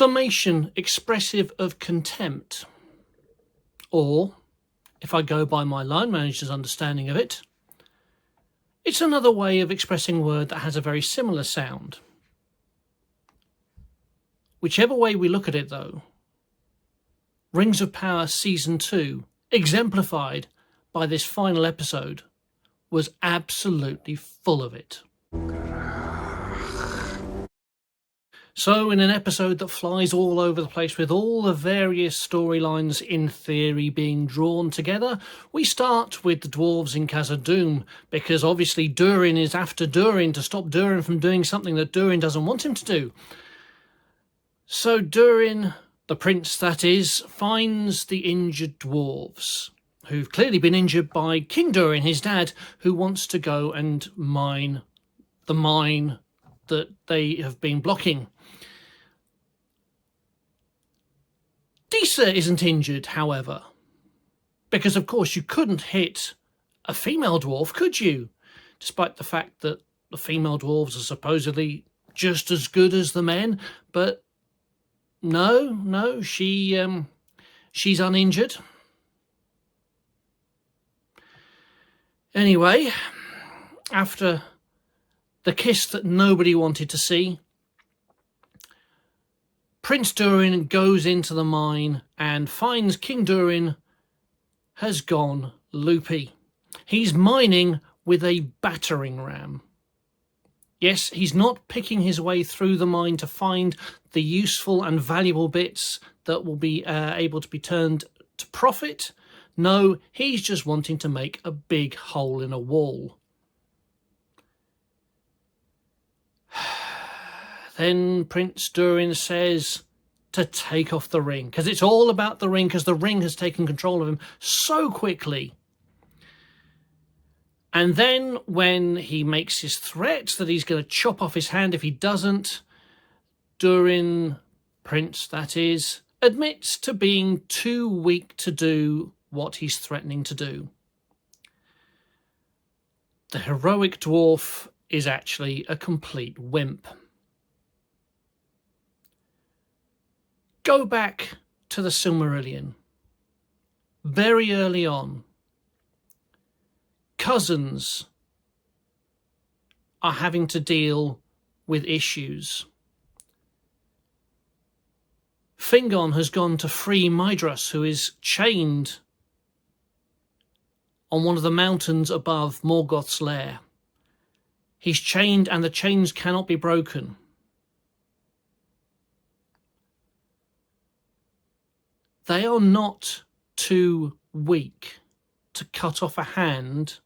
exclamation expressive of contempt. Or, if I go by my line manager's understanding of it, it's another way of expressing a word that has a very similar sound. Whichever way we look at it, though, Rings of Power Season 2, exemplified by this final episode, was absolutely full of it. So in an episode that flies all over the place with all the various storylines in theory being drawn together, we start with the dwarves in Khazad-dûm, because obviously Durin is after Durin to stop Durin from doing something that Durin doesn't want him to do. So Durin, the prince that is, finds the injured dwarves, who've clearly been injured by King Durin, his dad, who wants to go and mine the mine that they have been blocking. Disa isn't injured, however, because of course you couldn't hit a female dwarf, could you? Despite the fact that the female dwarves are supposedly just as good as the men, but no, she's uninjured. Anyway, after the kiss that nobody wanted to see, Prince Durin goes into the mine and finds King Durin has gone loopy. He's mining with a battering ram. Yes, he's not picking his way through the mine to find the useful and valuable bits that will be able to be turned to profit. No, he's just wanting to make a big hole in a wall. Then Prince Durin says to take off the ring, because it's all about the ring, because the ring has taken control of him so quickly. And then when he makes his threat that he's going to chop off his hand if he doesn't, Durin, Prince that is, admits to being too weak to do what he's threatening to do. The heroic dwarf is actually a complete wimp. Go back to the Silmarillion. Very early on, cousins are having to deal with issues. Fingon has gone to free Maedhros, who is chained on one of the mountains above Morgoth's lair. He's chained and the chains cannot be broken. They are not too weak to cut off a hand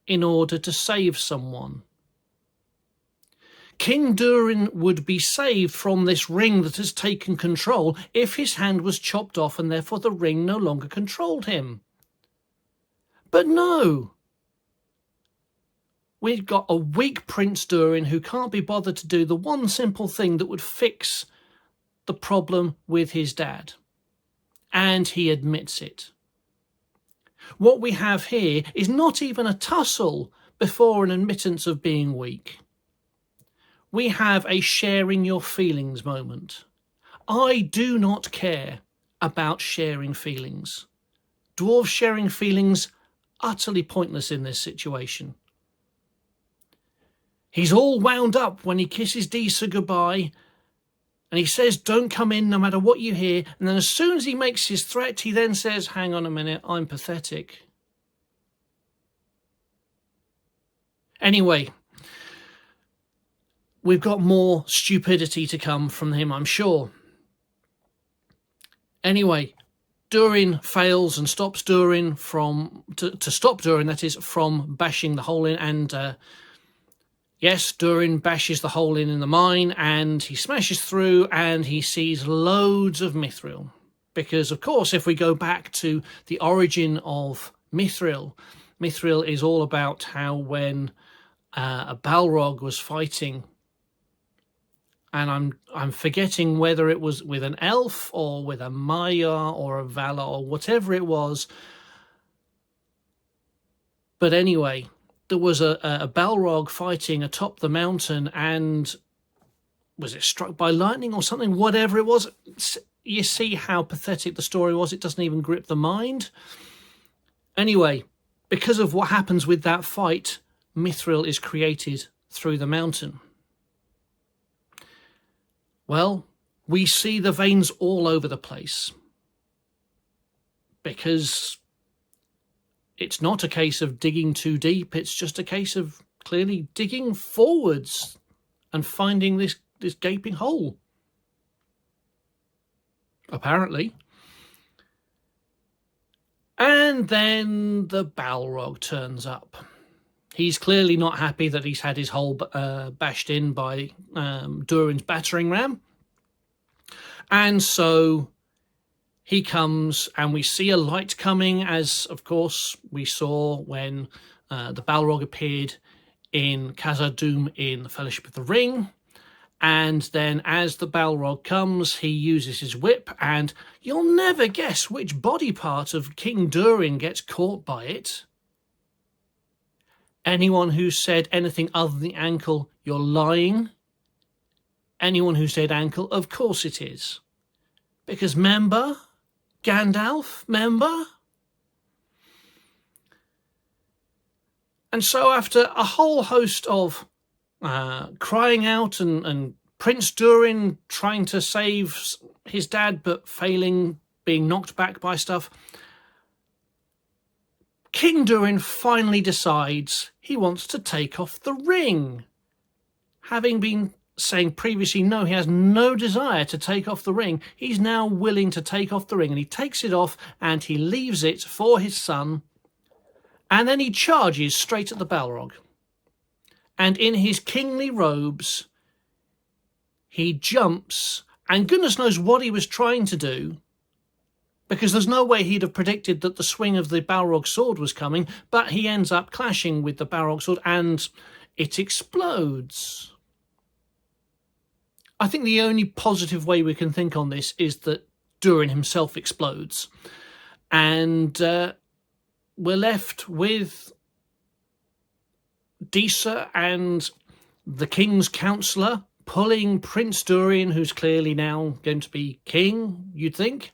in order to save someone. King Durin would be saved from this ring that has taken control if his hand was chopped off and therefore the ring no longer controlled him. But no. We've got a weak Prince Durin who can't be bothered to do the one simple thing that would fix the problem with his dad. And he admits it. What we have here is not even a tussle before an admittance of being weak. We have a sharing your feelings moment. I do not care about sharing feelings. Dwarves sharing feelings, utterly pointless in this situation. He's all wound up when he kisses Disa goodbye, and he says, don't come in no matter what you hear. And then as soon as he makes his threat, he then says, hang on a minute, I'm pathetic. Anyway, we've got more stupidity to come from him, I'm sure. Anyway, Durin fails and stops Durin to stop Durin, that is, from bashing the hole in. And yes, Durin bashes the hole in the mine and he smashes through and he sees loads of Mithril. Because, of course, if we go back to the origin of Mithril, Mithril is all about how when a Balrog was fighting, and I'm forgetting whether it was with an elf or with a Maiar or a Valar or whatever it was. But anyway, there was a Balrog fighting atop the mountain, and was it struck by lightning or something? Whatever it was, you see how pathetic the story was. It doesn't even grip the mind. Anyway, because of what happens with that fight, Mithril is created through the mountain. Well, we see the veins all over the place, because it's not a case of digging too deep. It's just a case of clearly digging forwards and finding this gaping hole, apparently. And then the Balrog turns up. He's clearly not happy that he's had his hole bashed in by Durin's battering ram. And so he comes, and we see a light coming, as, of course, we saw when the Balrog appeared in Khazad-dûm in the Fellowship of the Ring. And then as the Balrog comes, he uses his whip, and you'll never guess which body part of King Durin gets caught by it. Anyone who said anything other than the ankle, you're lying. Anyone who said ankle, of course it is. Because remember, Gandalf, remember? And so after a whole host of crying out and Prince Durin trying to save his dad but failing, being knocked back by stuff, King Durin finally decides he wants to take off the ring. Having been saying previously, no, he has no desire to take off the ring, he's now willing to take off the ring, and he takes it off and he leaves it for his son, and then he charges straight at the Balrog. And in his kingly robes, he jumps, and goodness knows what he was trying to do, because there's no way he'd have predicted that the swing of the Balrog sword was coming, but he ends up clashing with the Balrog sword and it explodes. I think the only positive way we can think on this is that Durin himself explodes. And we're left with Disa and the king's counsellor pulling Prince Durin, who's clearly now going to be king, you'd think.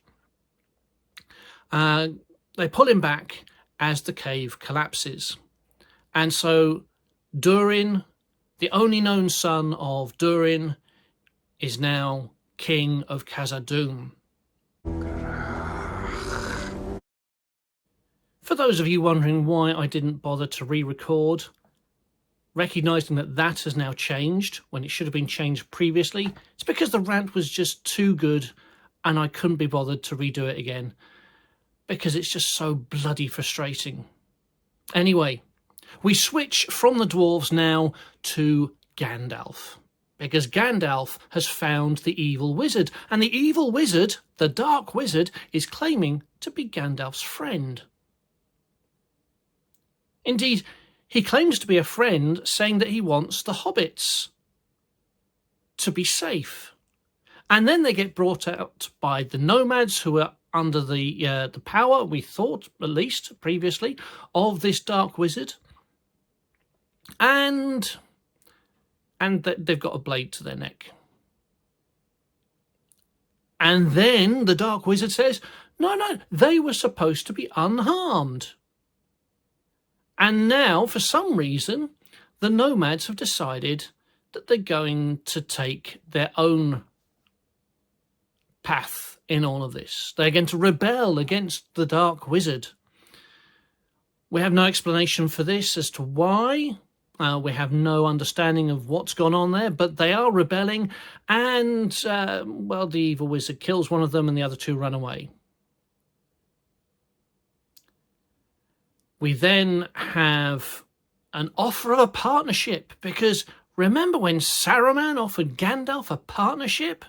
They pull him back as the cave collapses. And so Durin, the only known son of Durin, is now king of Khazad-dûm. For those of you wondering why I didn't bother to re-record, recognising that that has now changed when it should have been changed previously, it's because the rant was just too good and I couldn't be bothered to redo it again, because it's just so bloody frustrating. Anyway, we switch from the dwarves now to Gandalf, because Gandalf has found the evil wizard, and the evil wizard, the dark wizard, is claiming to be Gandalf's friend. Indeed, he claims to be a friend, saying that he wants the hobbits to be safe. And then they get brought out by the nomads, who are under the power, we thought, at least previously, of this dark wizard. And they've got a blade to their neck. And then the dark wizard says, no, they were supposed to be unharmed. And now, for some reason, the nomads have decided that they're going to take their own path in all of this. They're going to rebel against the dark wizard. We have no explanation for this as to why. We have no understanding of what's gone on there, but they are rebelling, and, well, the evil wizard kills one of them and the other two run away. We then have an offer of a partnership, because remember when Saruman offered Gandalf a partnership?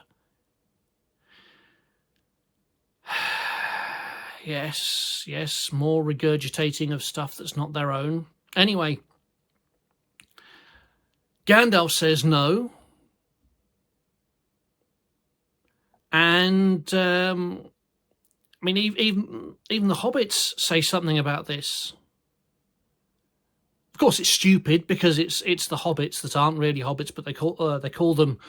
Yes, more regurgitating of stuff that's not their own. Anyway, Gandalf says no. And, I mean, even the hobbits say something about this. Of course, it's stupid, because it's the hobbits that aren't really hobbits, but they call them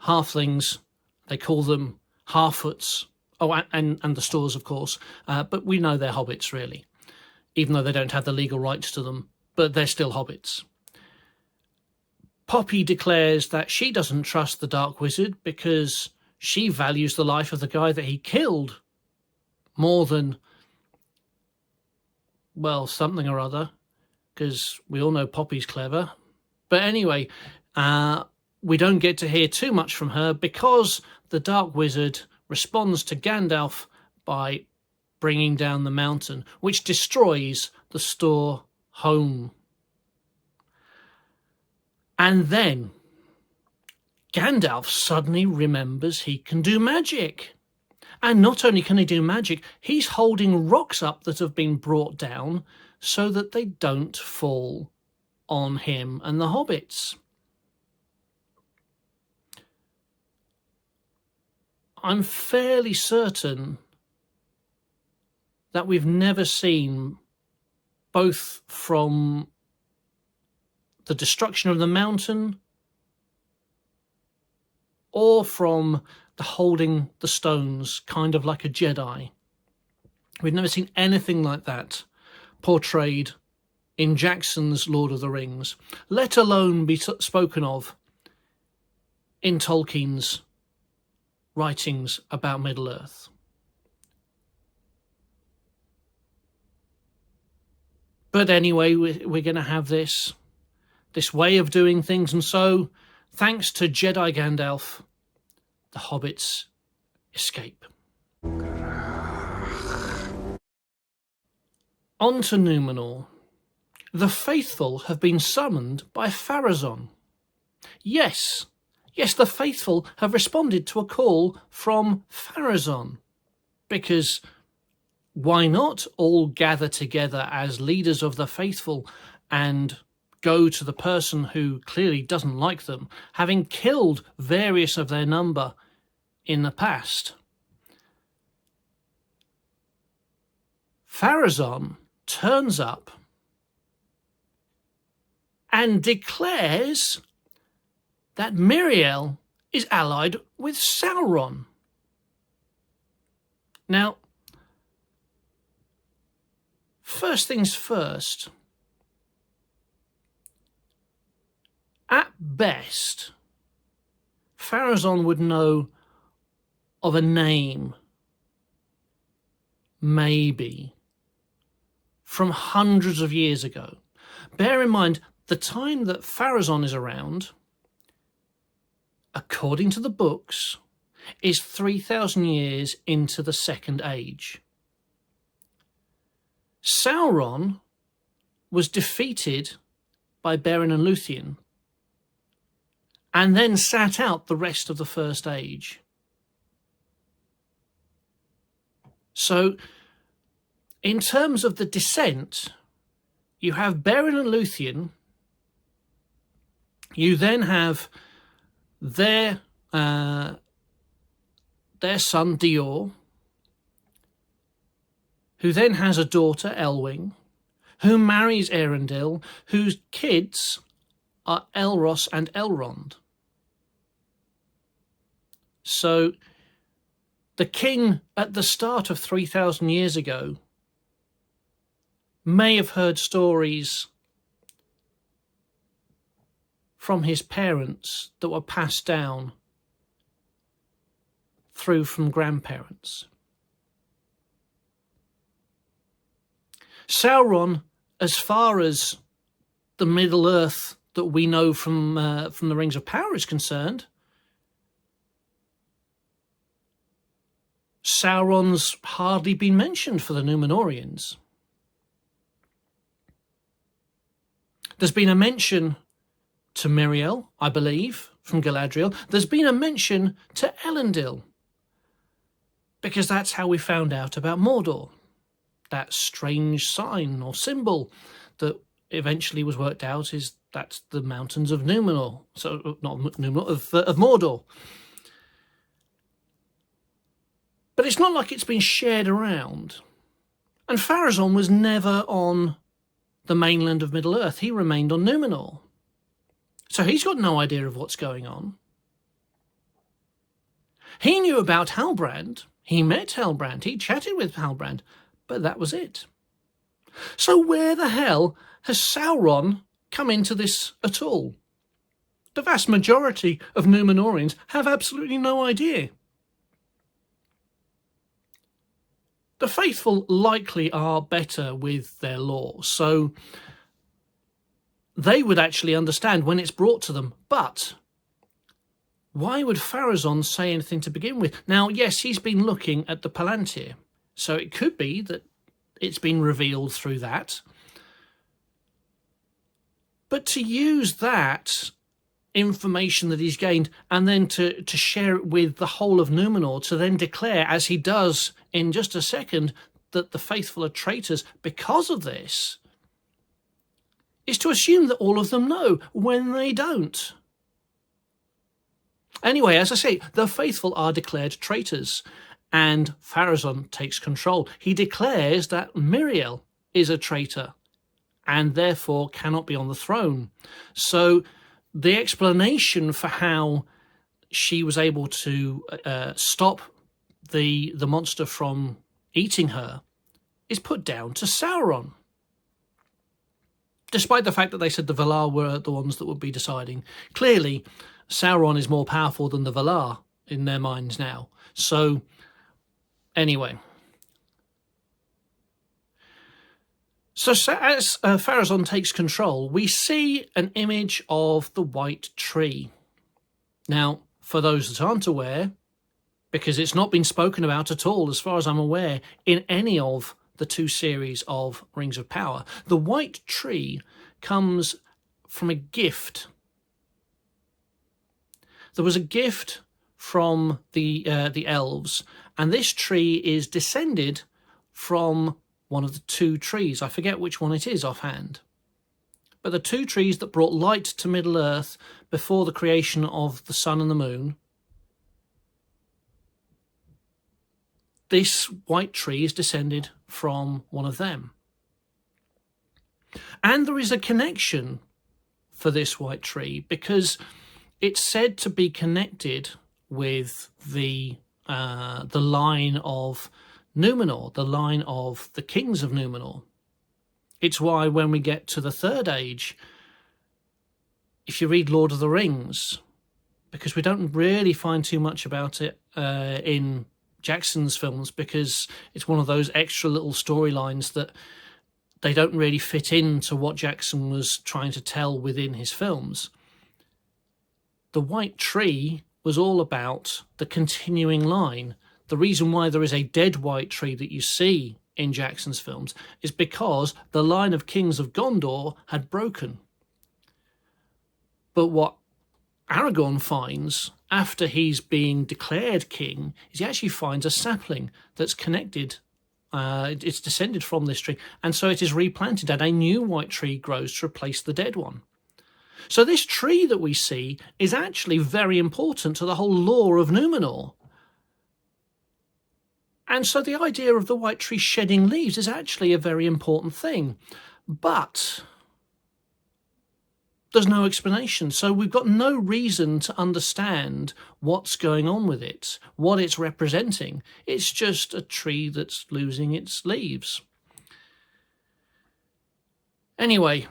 halflings, they call them Harfoots. Oh, and the Stores, of course. But we know they're hobbits, really, even though they don't have the legal rights to them. But they're still hobbits. Poppy declares that she doesn't trust the Dark Wizard because she values the life of the guy that he killed more than, well, something or other, because we all know Poppy's clever. But anyway, we don't get to hear too much from her because the Dark Wizard responds to Gandalf by bringing down the mountain, which destroys the Store home. And then Gandalf suddenly remembers he can do magic. And not only can he do magic, he's holding rocks up that have been brought down so that they don't fall on him and the hobbits. I'm fairly certain that we've never seen, both from the destruction of the mountain or from the holding the stones, kind of like a Jedi. We've never seen anything like that portrayed in Jackson's Lord of the Rings, let alone be spoken of in Tolkien's writings about Middle-earth. But anyway, we're going to have this way of doing things, and so, thanks to Jedi Gandalf, the hobbits escape. On to Númenor. The faithful have been summoned by Pharazôn. Yes, the faithful have responded to a call from Pharazôn, because why not all gather together as leaders of the faithful and go to the person who clearly doesn't like them, having killed various of their number in the past. Pharazôn turns up and declares that Miriel is allied with Sauron. Now, first things first, at best, Pharazôn would know of a name, maybe, from hundreds of years ago. Bear in mind, the time that Pharazôn is around, according to the books, is 3,000 years into the Second Age. Sauron was defeated by Beren and Luthien and then sat out the rest of the First Age. So, in terms of the descent, you have Beren and Luthien, you then have their son Dior, who then has a daughter, Elwing, who marries Eärendil, whose kids are Elros and Elrond. So the king at the start of 3,000 years ago may have heard stories from his parents that were passed down through from grandparents. Sauron, as far as the Middle-earth that we know from the Rings of Power is concerned, Sauron's hardly been mentioned for the Númenóreans. There's been a mention to Miriel, I believe, from Galadriel. There's been a mention to Elendil, because that's how we found out about Mordor, that strange sign or symbol that eventually was worked out that's the mountains of Númenor, so not Númenor, of Mordor. But it's not like it's been shared around. And Pharazôn was never on the mainland of Middle-earth. He remained on Númenor. So he's got no idea of what's going on. He knew about Halbrand. He met Halbrand. He chatted with Halbrand. But that was it. So where the hell has Sauron come into this at all? The vast majority of Númenóreans have absolutely no idea. The faithful likely are better with their lore, so they would actually understand when it's brought to them. But why would Pharazôn say anything to begin with? Now, yes, he's been looking at the Palantir, so it could be that it's been revealed through that. But to use that information that he's gained and then to share it with the whole of Númenor, to then declare, as he does in just a second, that the faithful are traitors because of this, is to assume that all of them know when they don't. Anyway, as I say, the faithful are declared traitors, and Pharazôn takes control. He declares that Miriel is a traitor and therefore cannot be on the throne. So the explanation for how she was able to stop the monster from eating her is put down to Sauron. Despite the fact that they said the Valar were the ones that would be deciding, clearly Sauron is more powerful than the Valar in their minds now. So, anyway. So as Pharazôn takes control, we see an image of the White Tree. Now, for those that aren't aware, because it's not been spoken about at all, as far as I'm aware, in any of the 2 series of Rings of Power, the White Tree comes from a gift. There was a gift from the elves, and this tree is descended from one of the 2 trees. I forget which one it is offhand. But the 2 trees that brought light to Middle-earth before the creation of the sun and the moon, this white tree is descended from one of them. And there is a connection for this white tree because it's said to be connected with the line of Númenor, the line of the kings of Númenor. It's why when we get to the Third Age, if you read Lord of the Rings, because we don't really find too much about it in Jackson's films, because it's one of those extra little storylines that they don't really fit into what Jackson was trying to tell within his films. The White Tree was all about the continuing line. The reason why there is a dead white tree that you see in Jackson's films is because the line of kings of Gondor had broken. But what Aragorn finds after he's being declared king is he actually finds a sapling that's connected. It's descended from this tree, and so it is replanted and a new white tree grows to replace the dead one. So this tree that we see is actually very important to the whole lore of Númenor. And so the idea of the white tree shedding leaves is actually a very important thing. But there's no explanation. So we've got no reason to understand what's going on with it, what it's representing. It's just a tree that's losing its leaves. Anyway,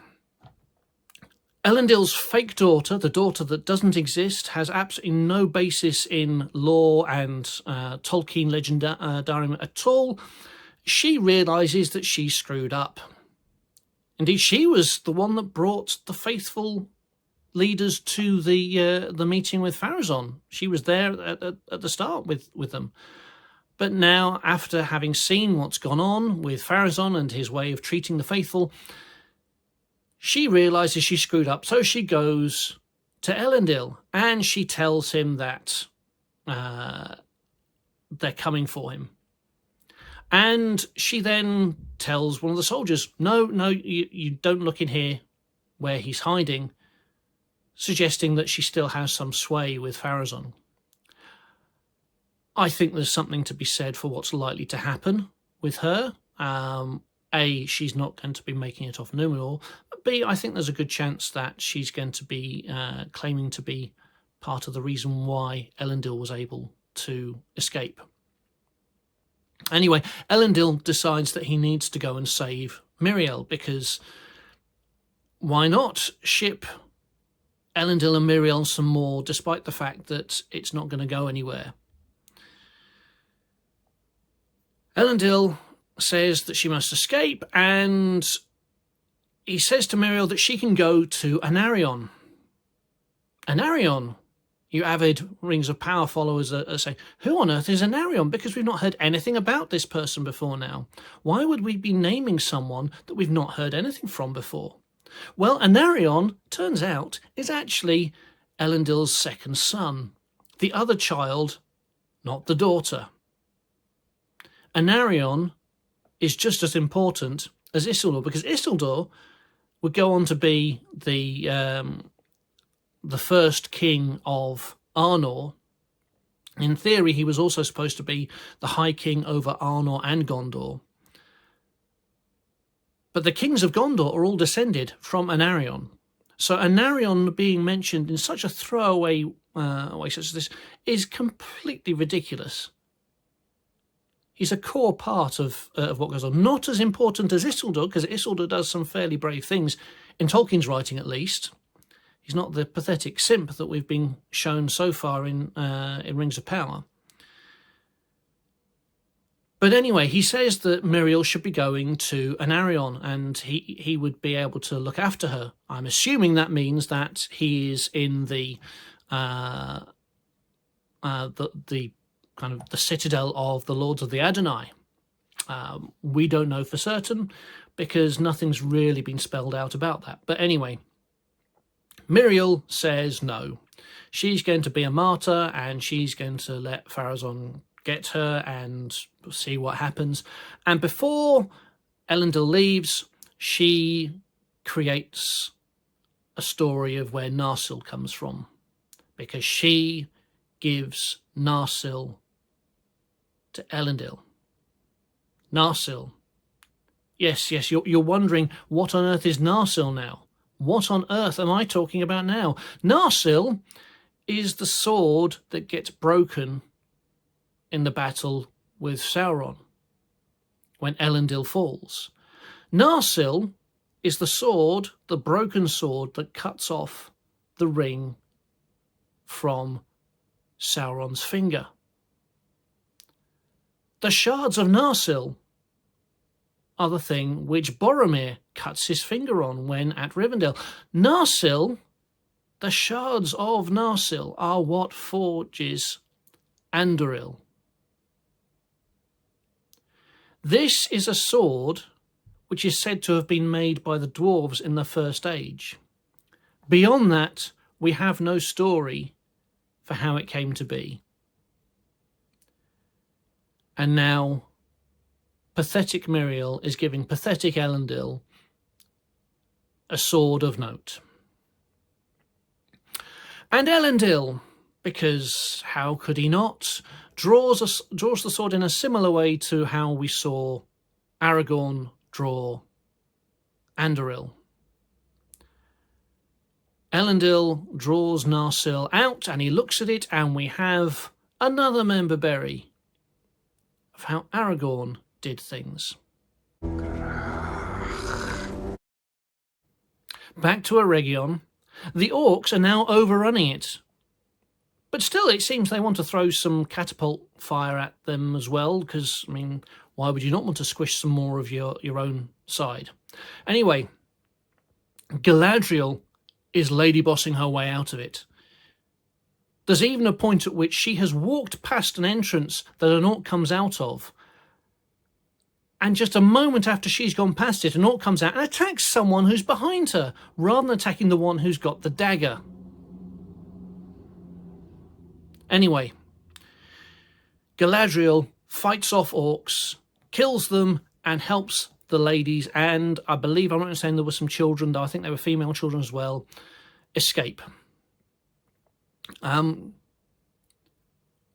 Elendil's fake daughter, the daughter that doesn't exist, has absolutely no basis in lore and Tolkien legendarium at all. She realises that she screwed up. Indeed, she was the one that brought the faithful leaders to the meeting with Pharazôn. She was there at the start with them. But now, after having seen what's gone on with Pharazôn and his way of treating the faithful, she realises she screwed up, so she goes to Elendil and she tells him that they're coming for him. And she then tells one of the soldiers, no, you don't look in here where he's hiding, suggesting that she still has some sway with Pharazôn. I think there's something to be said for what's likely to happen with her. A, she's not going to be making it off Númenor. B, I think there's a good chance that she's going to be claiming to be part of the reason why Elendil was able to escape. Anyway, Elendil decides that he needs to go and save Miriel, because why not ship Elendil and Miriel some more, despite the fact that it's not going to go anywhere. Elendil says that she must escape, and he says to Miriel that she can go to Anarion. Anarion? You avid Rings of Power followers are saying, who on earth is Anarion? Because we've not heard anything about this person before now. Why would we be naming someone that we've not heard anything from before? Well, Anarion, turns out, is actually Elendil's second son. The other child, not the daughter. Anarion is just as important as Isildur, because Isildur would go on to be the first king of Arnor. In theory, he was also supposed to be the High King over Arnor and Gondor. But the kings of Gondor are all descended from Anarion. So Anarion being mentioned in such a throwaway way such as this is completely ridiculous. He's a core part of what goes on. Not as important as Isildur, because Isildur does some fairly brave things, in Tolkien's writing at least. He's not the pathetic simp that we've been shown so far in Rings of Power. But anyway, he says that Miriel should be going to Anarion, and he would be able to look after her. I'm assuming that means that he is in the kind of the citadel of the Lords of the Adonai. We don't know for certain, because nothing's really been spelled out about that. But anyway, Miriel says no. She's going to be a martyr, and she's going to let Pharazôn get her and see what happens. And before Elendil leaves, she creates a story of where Narsil comes from, because she gives Narsil to Elendil. Narsil. Yes, you're wondering, what on earth is Narsil now? What on earth am I talking about now? Narsil is the sword that gets broken in the battle with Sauron when Elendil falls. Narsil is the sword, the broken sword, that cuts off the ring from Sauron's finger. The shards of Narsil are the thing which Boromir cuts his finger on when at Rivendell. Narsil, the shards of Narsil, are what forges Anduril. This is a sword which is said to have been made by the dwarves in the First Age. Beyond that, we have no story for how it came to be. And now, pathetic Miriel is giving pathetic Elendil a sword of note. And Elendil, because how could he not, draws the sword in a similar way to how we saw Aragorn draw Anduril. Elendil draws Narsil out, and he looks at it, and we have another member berry of how Aragorn did things. Back to Eregion. The orcs are now overrunning it. But still, it seems they want to throw some catapult fire at them as well, because, I mean, why would you not want to squish some more of your own side? Anyway, Galadriel is lady bossing her way out of it. There's even a point at which she has walked past an entrance that an orc comes out of, and just a moment after she's gone past it, an orc comes out and attacks someone who's behind her, rather than attacking the one who's got the dagger. Anyway, Galadriel fights off orcs, kills them, and helps the ladies, and I believe, I'm not saying there were some children, though I think they were female children as well, escape.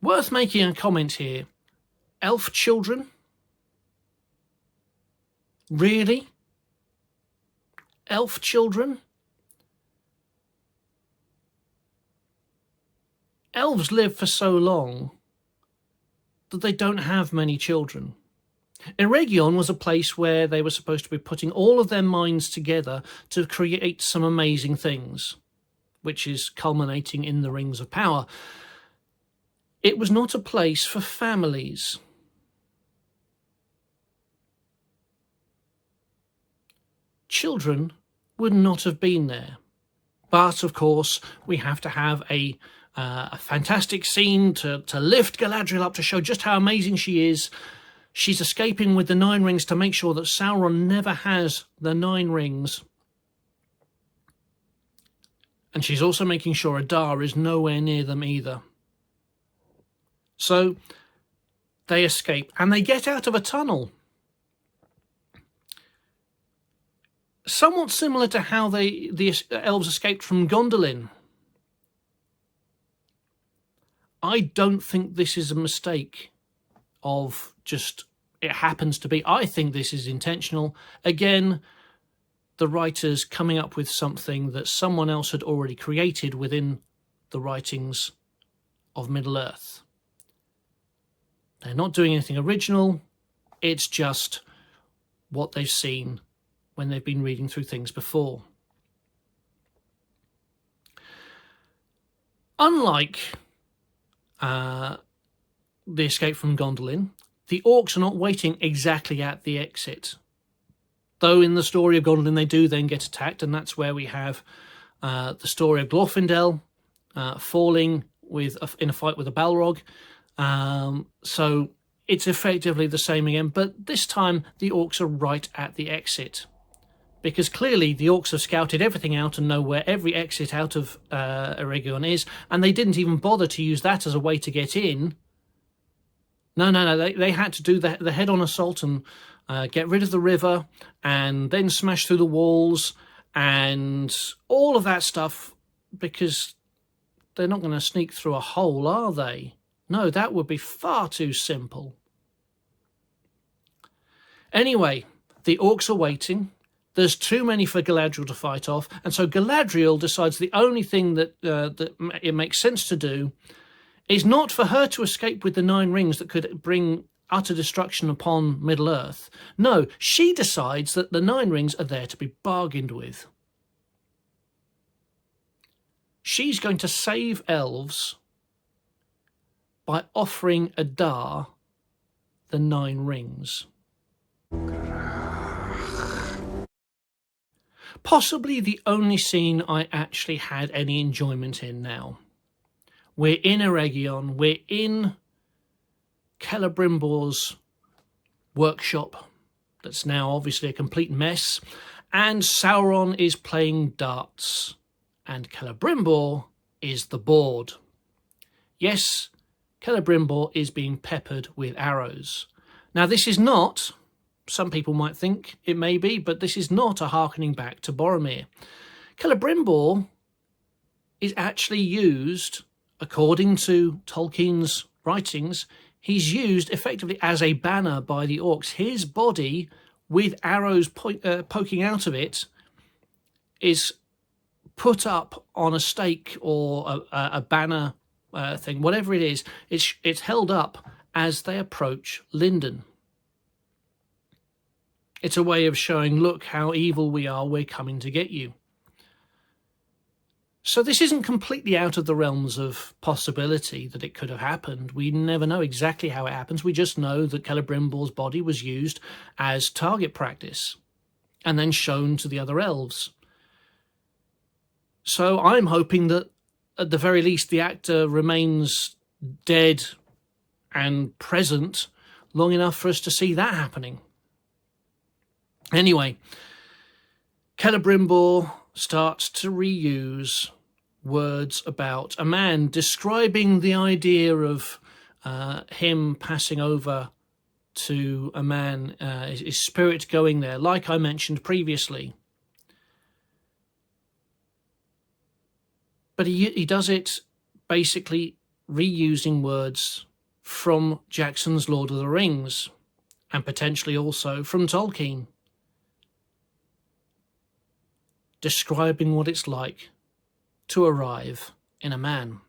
Worth making a comment here. Elf children? Really? Elf children? Elves live for so long that they don't have many children. Eregion was a place where they were supposed to be putting all of their minds together to create some amazing things, which is culminating in the Rings of Power. It was not a place for families. Children would not have been there. But, of course, we have to have a fantastic scene to lift Galadriel up, to show just how amazing she is. She's escaping with the 9 rings to make sure that Sauron never has the 9 rings. And she's also making sure Adar is nowhere near them either. So they escape, and they get out of a tunnel. Somewhat similar to how the elves escaped from Gondolin. I don't think this is a mistake of just it happens to be. I think this is intentional. Again, the writers coming up with something that someone else had already created within the writings of Middle-earth. They're not doing anything original. It's just what they've seen when they've been reading through things before. Unlike the escape from Gondolin, the orcs are not waiting exactly at the exit. Though in the story of Gondolin they do then get attacked, and that's where we have the story of Glorfindel falling in a fight with a Balrog. So it's effectively the same again, but this time the orcs are right at the exit. Because clearly the orcs have scouted everything out and know where every exit out of Eregion is, and they didn't even bother to use that as a way to get in. No, they had to do the head-on assault and get rid of the river, and then smash through the walls, and all of that stuff, because they're not going to sneak through a hole, are they? No, that would be far too simple. Anyway, the orcs are waiting. There's too many for Galadriel to fight off, and so Galadriel decides the only thing that it makes sense to do is not for her to escape with the 9 rings that could bring utter destruction upon Middle-earth. No, she decides that the 9 rings are there to be bargained with. She's going to save elves by offering Adar the 9 rings. Possibly the only scene I actually had any enjoyment in now. We're in Eregion, we're in Celebrimbor's workshop, that's now obviously a complete mess, and Sauron is playing darts, and Celebrimbor is the board. Yes, Celebrimbor is being peppered with arrows. Now this is not, some people might think it may be, but this is not a harkening back to Boromir. Celebrimbor is actually used, according to Tolkien's writings, he's used effectively as a banner by the orcs. His body, with arrows poking out of it, is put up on a stake or a banner thing, whatever it is. It's held up as they approach Lindon. It's a way of showing, look how evil we are, we're coming to get you. So this isn't completely out of the realms of possibility that it could have happened. We never know exactly how it happens. We just know that Celebrimbor's body was used as target practice and then shown to the other elves. So I'm hoping that at the very least the actor remains dead and present long enough for us to see that happening. Anyway, Celebrimbor starts to reuse words about a man, describing the idea of him passing over to a man, his spirit going there, like I mentioned previously. But he does it basically reusing words from Jackson's Lord of the Rings, and potentially also from Tolkien, describing what it's like to arrive in a man.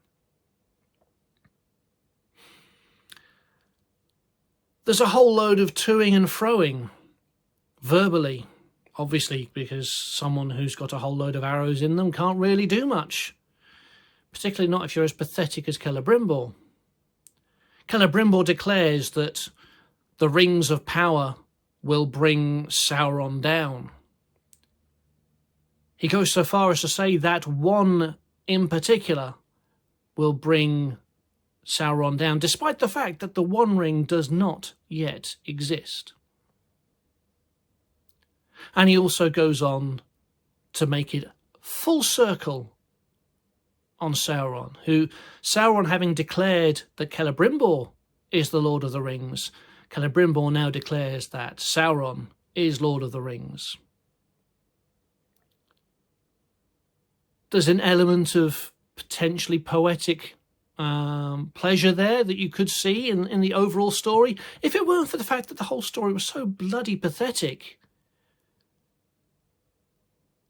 There's a whole load of toing and froing, verbally, obviously, because someone who's got a whole load of arrows in them can't really do much, particularly not if you're as pathetic as Celebrimbor. Celebrimbor declares that the rings of power will bring Sauron down. He goes so far as to say that one in particular will bring Sauron down, despite the fact that the One Ring does not yet exist. And he also goes on to make it full circle on Sauron, Sauron having declared that Celebrimbor is the Lord of the Rings, Celebrimbor now declares that Sauron is Lord of the Rings. There's an element of potentially poetic pleasure there that you could see in the overall story, if it weren't for the fact that the whole story was so bloody pathetic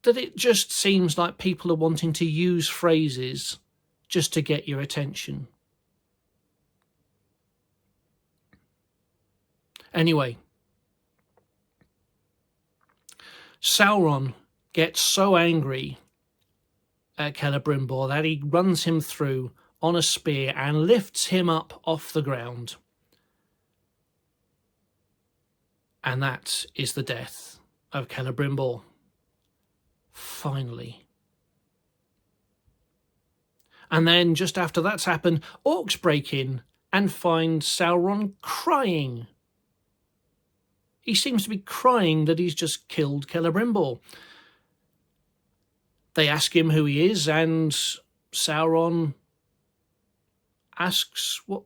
that it just seems like people are wanting to use phrases just to get your attention. Anyway, Sauron gets so angry at Celebrimbor that he runs him through on a spear and lifts him up off the ground. And that is the death of Celebrimbor. Finally. And then, just after that's happened, orcs break in and find Sauron crying. He seems to be crying that he's just killed Celebrimbor. They ask him who he is, and Sauron asks what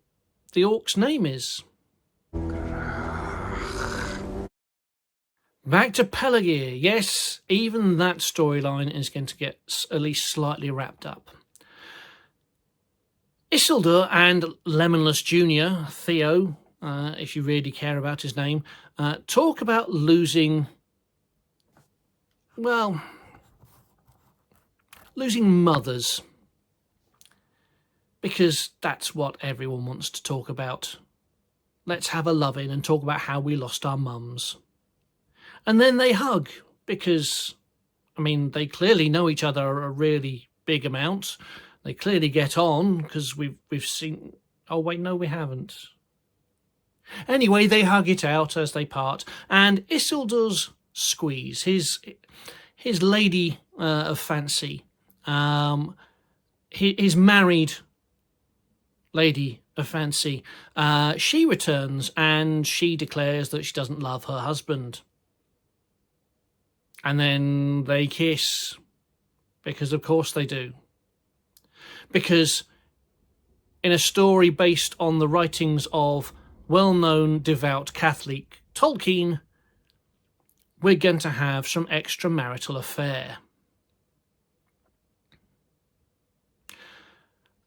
the orc's name is. Back to Pelargir. Yes, even that storyline is going to get at least slightly wrapped up. Isildur and Lemonless Jr., Theo, if you really care about his name, talk about losing mothers. Because that's what everyone wants to talk about. Let's have a love-in and talk about how we lost our mums. And then they hug, because, they clearly know each other a really big amount. They clearly get on, because we've seen... Oh, wait, no, we haven't. Anyway, they hug it out as they part, and Isildur's squeeze, his lady of fancy, his married lady of fancy, she returns and she declares that she doesn't love her husband. And then they kiss, because of course they do. Because in a story based on the writings of well-known devout Catholic Tolkien, we're going to have some extramarital affair.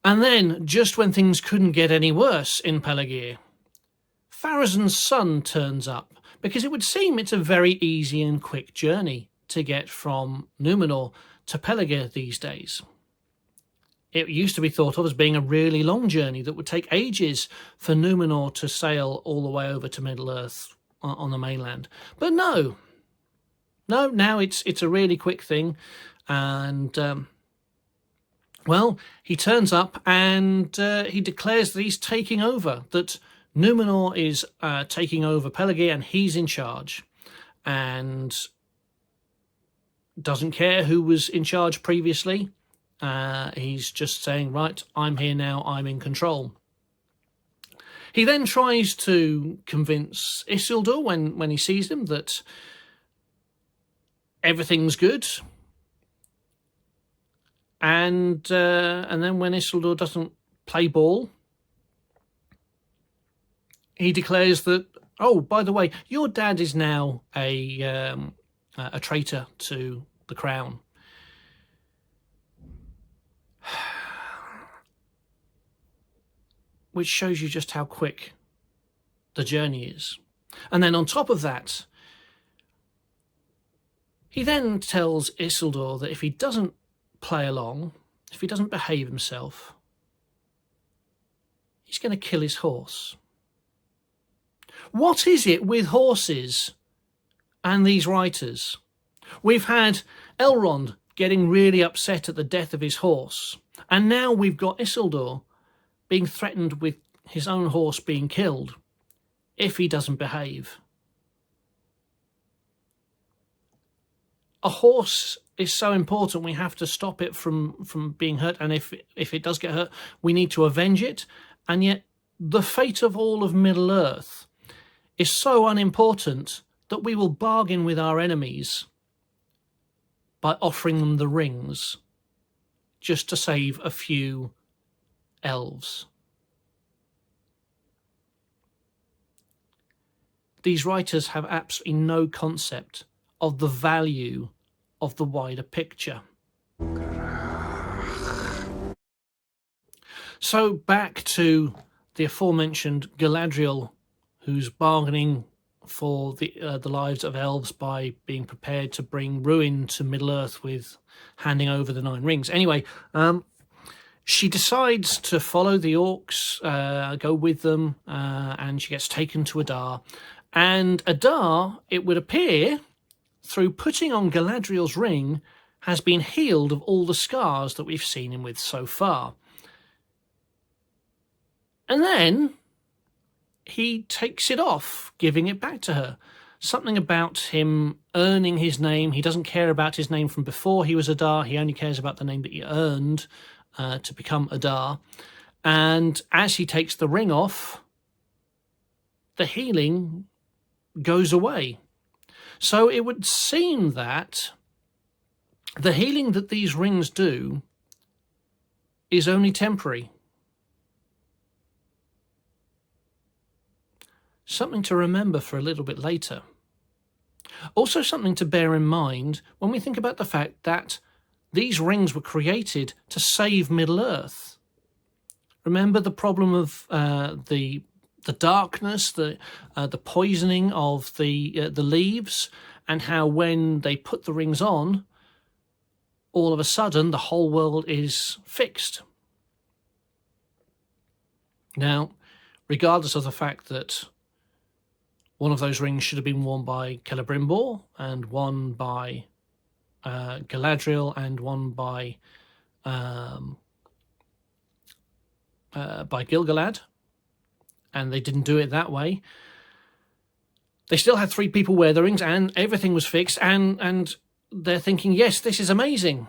And then, just when things couldn't get any worse in Pelargir, Pharazôn's son turns up, because it would seem it's a very easy and quick journey to get from Númenor to Pelargir these days. It used to be thought of as being a really long journey that would take ages for Númenor to sail all the way over to Middle-earth on the mainland. But no, now it's a really quick thing. And, he turns up and he declares that he's taking over, that Númenor is taking over Pelargir and he's in charge. And doesn't care who was in charge previously. He's just saying, right, I'm here now, I'm in control. He then tries to convince Isildur when he sees him that everything's good. And then when Isildur doesn't play ball, he declares that, oh, by the way, your dad is now a traitor to the crown. Which shows you just how quick the journey is. And then on top of that, he then tells Isildur that if he doesn't play along, if he doesn't behave himself, he's going to kill his horse. What is it with horses and these writers? We've had Elrond getting really upset at the death of his horse, and now we've got Isildur being threatened with his own horse being killed if he doesn't behave. A horse is so important, we have to stop it from being hurt, and if it does get hurt, we need to avenge it. And yet the fate of all of Middle-earth is so unimportant that we will bargain with our enemies by offering them the rings just to save a few elves. These writers have absolutely no concept of the value of the wider picture. So back to the aforementioned Galadriel, who's bargaining for the lives of elves by being prepared to bring ruin to Middle-earth with handing over the 9 rings. Anyway, she decides to follow the orcs, go with them, and she gets taken to Adar. And Adar, it would appear, through putting on Galadriel's ring, has been healed of all the scars that we've seen him with so far. And then he takes it off, giving it back to her. Something about him earning his name. He doesn't care about his name from before he was Adar. He only cares about the name that he earned to become Adar. And as he takes the ring off, the healing goes away. So it would seem that the healing that these rings do is only temporary. Something to remember for a little bit later. Also something to bear in mind when we think about the fact that these rings were created to save Middle-earth. Remember the problem of the darkness, the poisoning of the leaves, and how when they put the rings on, all of a sudden the whole world is fixed. Now, regardless of the fact that one of those rings should have been worn by Celebrimbor, and one by Galadriel, and one by Gil-galad, and they didn't do it that way. They still had 3 people wear the rings, and everything was fixed, and they're thinking, yes, this is amazing.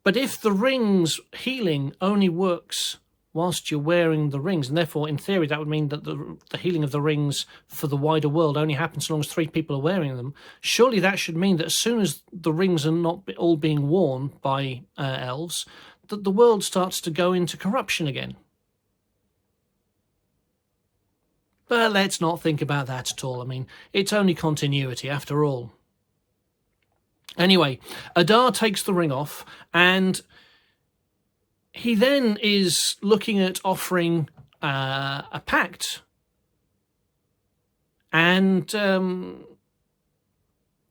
But if the ring's healing only works whilst you're wearing the rings, and therefore, in theory, that would mean that the healing of the rings for the wider world only happens as long as 3 people are wearing them, surely that should mean that as soon as the rings are not all being worn by elves, that the world starts to go into corruption again. But let's not think about that at all. I mean, it's only continuity after all. Anyway, Adar takes the ring off, and he then is looking at offering a pact. And,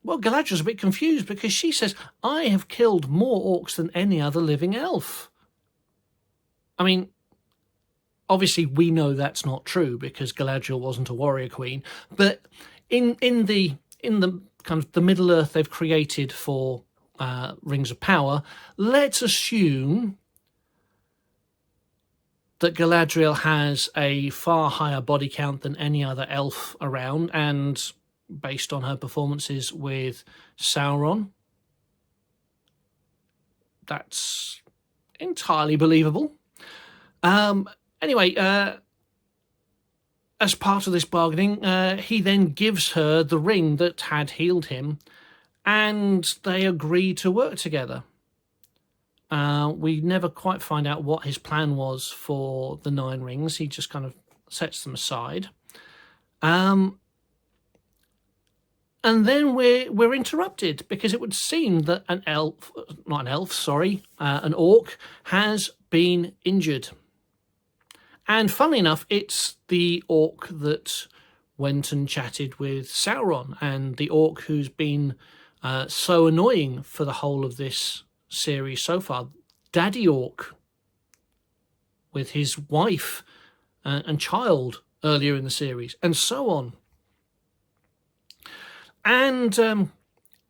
well, Galadriel's a bit confused because she says, I have killed more orcs than any other living elf. I mean, obviously we know that's not true because Galadriel wasn't a warrior queen, but in the kind of the Middle-earth they've created for Rings of Power, let's assume that Galadriel has a far higher body count than any other elf around, and based on her performances with Sauron, that's entirely believable. Anyway, as part of this bargaining, he then gives her the ring that had healed him, and they agree to work together. We never quite find out what his plan was for the 9 rings. He just kind of sets them aside. And then we're interrupted because it would seem that an orc has been injured. And funnily enough, it's the orc that went and chatted with Sauron, and the orc who's been so annoying for the whole of this series so far, Daddy Orc, with his wife and child earlier in the series, and so on. And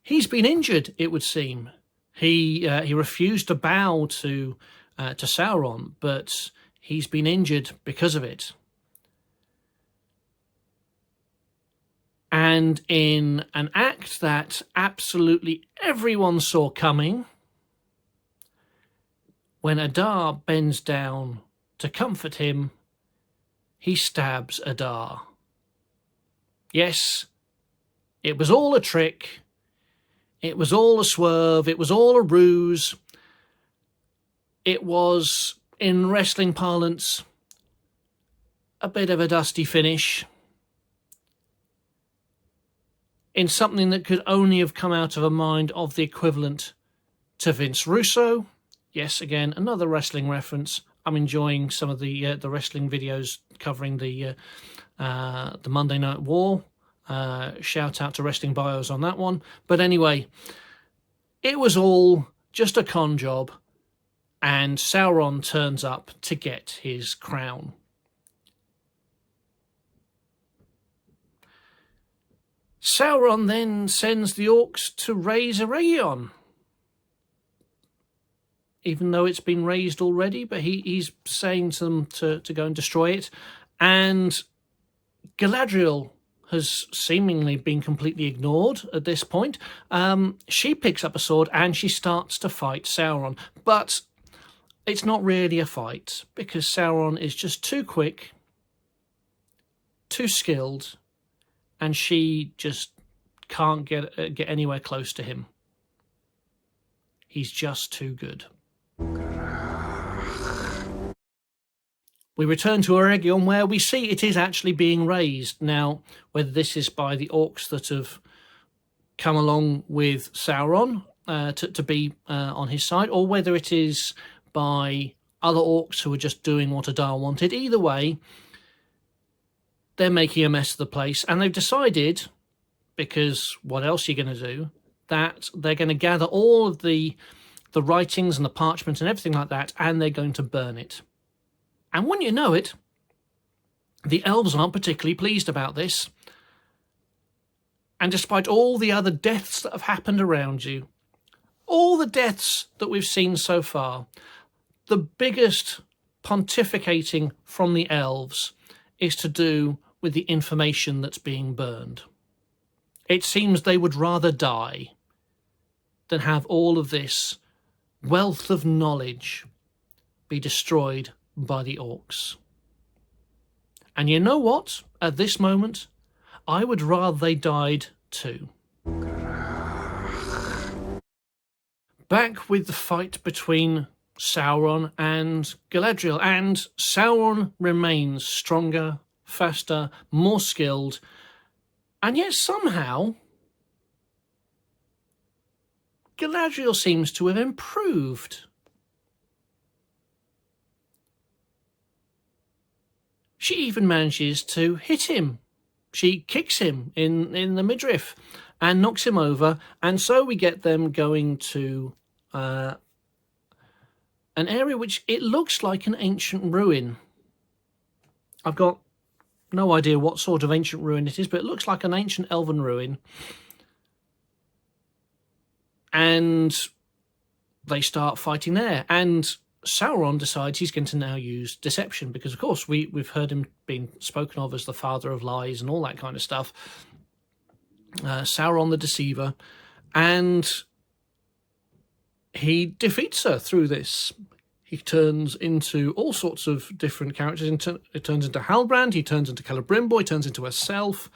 he's been injured, it would seem. He refused to bow to Sauron, but he's been injured because of it. And in an act that absolutely everyone saw coming, when Adar bends down to comfort him, he stabs Adar. Yes, it was all a trick. It was all a swerve. It was all a ruse. It was, in wrestling parlance, a bit of a dusty finish. In something that could only have come out of a mind of the equivalent to Vince Russo. Yes, again, another wrestling reference. I'm enjoying some of the wrestling videos covering the Monday Night War. Shout out to Wrestling Bios on that one. But anyway, it was all just a con job, and Sauron turns up to get his crown. Sauron then sends the orcs to raise Eregion, even though it's been raised already, but he's saying to them to go and destroy it. And Galadriel has seemingly been completely ignored at this point. She picks up a sword and she starts to fight Sauron. But it's not really a fight, because Sauron is just too quick, too skilled, and she just can't get anywhere close to him. He's just too good. We return to Eregion, where we see it is actually being raised. Now, whether this is by the orcs that have come along with Sauron to be on his side, or whether it is by other orcs who are just doing what Adar wanted, either way, they're making a mess of the place. And they've decided, because what else are you going to do, that they're going to gather all of the writings and the parchment and everything like that, and they're going to burn it. And when you know it, the elves aren't particularly pleased about this. And despite all the other deaths that have happened around you, all the deaths that we've seen so far, the biggest pontificating from the elves is to do with the information that's being burned. It seems they would rather die than have all of this wealth of knowledge be destroyed by the orcs. And you know what? At this moment, I would rather they died too. Back with the fight between Sauron and Galadriel, and Sauron remains stronger, faster, more skilled, and yet somehow Galadriel seems to have improved. She even manages to hit him. She kicks him in the midriff and knocks him over. And so we get them going to an area which it looks like an ancient ruin. I've got no idea what sort of ancient ruin it is, but it looks like an ancient elven ruin. And they start fighting there. And Sauron decides he's going to now use deception, because of course we've heard him being spoken of as the father of lies and all that kind of stuff. Sauron the Deceiver, and he defeats her through this. He turns into all sorts of different characters. It turns into Halbrand, he turns into Celebrimbor, he turns into herself,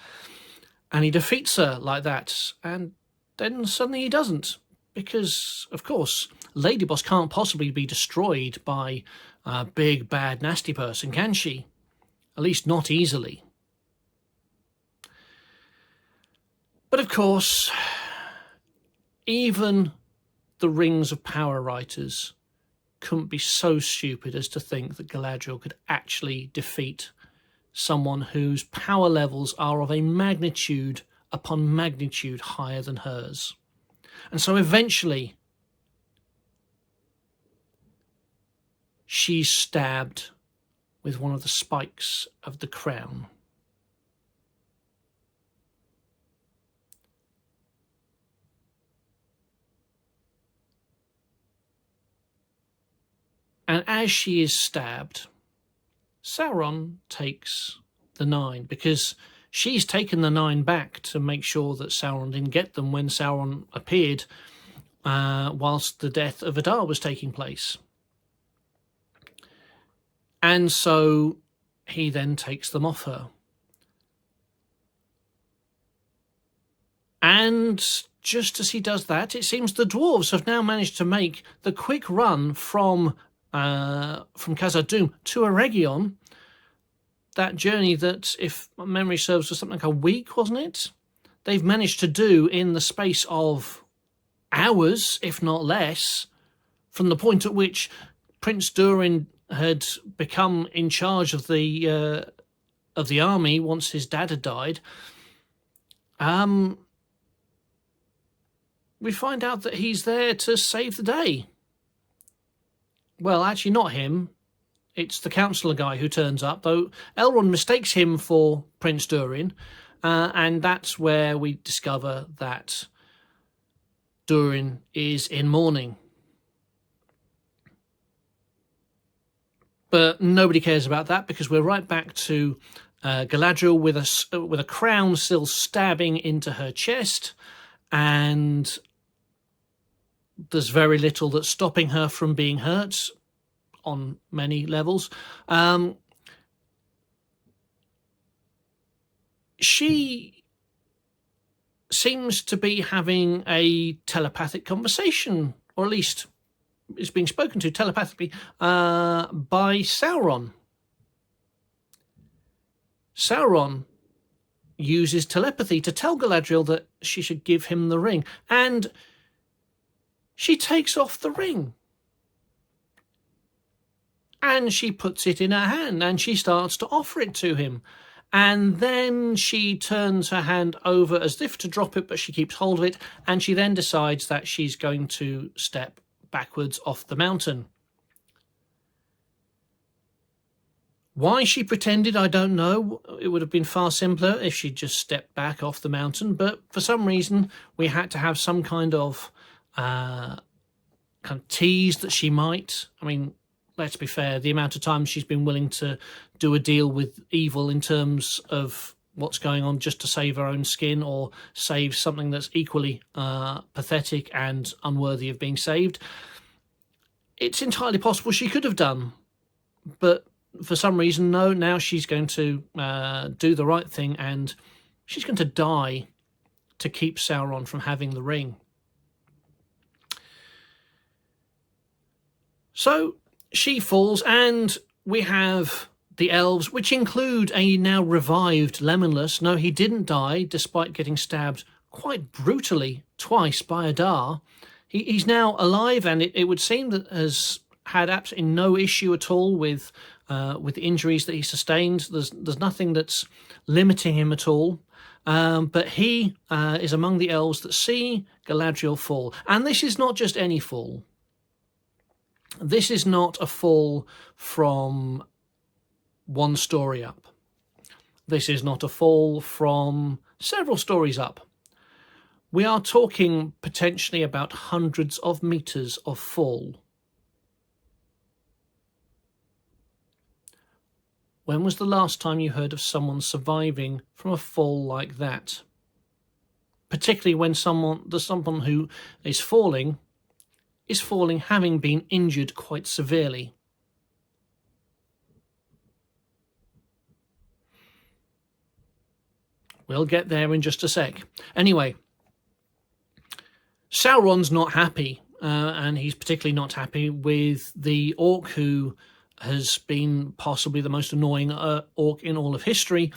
and he defeats her like that. And then suddenly he doesn't, because of course Lady Boss can't possibly be destroyed by a big, bad, nasty person, can she? At least not easily. But of course, even the Rings of Power writers couldn't be so stupid as to think that Galadriel could actually defeat someone whose power levels are of a magnitude upon magnitude higher than hers. And so eventually she's stabbed with one of the spikes of the crown. And as she is stabbed, Sauron takes the 9, because she's taken the 9 back to make sure that Sauron didn't get them when Sauron appeared whilst the death of Adar was taking place. And so he then takes them off her. And just as he does that, it seems the dwarves have now managed to make the quick run from Khazad-dûm to Eregion. That journey that, if memory serves, was something like a week, wasn't it? They've managed to do in the space of hours, if not less, from the point at which Prince Durin had become in charge of the army once his dad had died. We find out that he's there to save the day. Well, actually not him. It's the councillor guy who turns up, though Elrond mistakes him for Prince Durin, and that's where we discover that Durin is in mourning. But nobody cares about that, because we're right back to Galadriel with a crown still stabbing into her chest, and there's very little that's stopping her from being hurt on many levels. She seems to be having a telepathic conversation, or at least is being spoken to telepathically by Sauron. Sauron uses telepathy to tell Galadriel that she should give him the ring, and she takes off the ring. And she puts it in her hand, and she starts to offer it to him. And then she turns her hand over as if to drop it, but she keeps hold of it, and she then decides that she's going to step backwards off the mountain. Why she pretended, I don't know. It would have been far simpler if she'd just stepped back off the mountain, but for some reason we had to have some kind of tease that she might. I mean, let's be fair, the amount of times she's been willing to do a deal with evil in terms of what's going on just to save her own skin, or save something that's equally pathetic and unworthy of being saved. It's entirely possible she could have done, but for some reason, no, now she's going to do the right thing, and she's going to die to keep Sauron from having the ring. So she falls, and we have the elves, which include a now revived Lemonless. No, he didn't die, despite getting stabbed quite brutally twice by Adar. He's now alive, and it would seem that has had absolutely no issue at all with the injuries that he sustained. There's nothing that's limiting him at all. But he is among the elves that see Galadriel fall. And this is not just any fall. This is not a fall from one story up. This is not a fall from several stories up. We are talking potentially about hundreds of meters of fall. When was the last time you heard of someone surviving from a fall like that? Particularly when someone who is falling having been injured quite severely. We'll get there in just a sec. Anyway, Sauron's not happy, and he's particularly not happy with the orc who has been possibly the most annoying orc in all of history,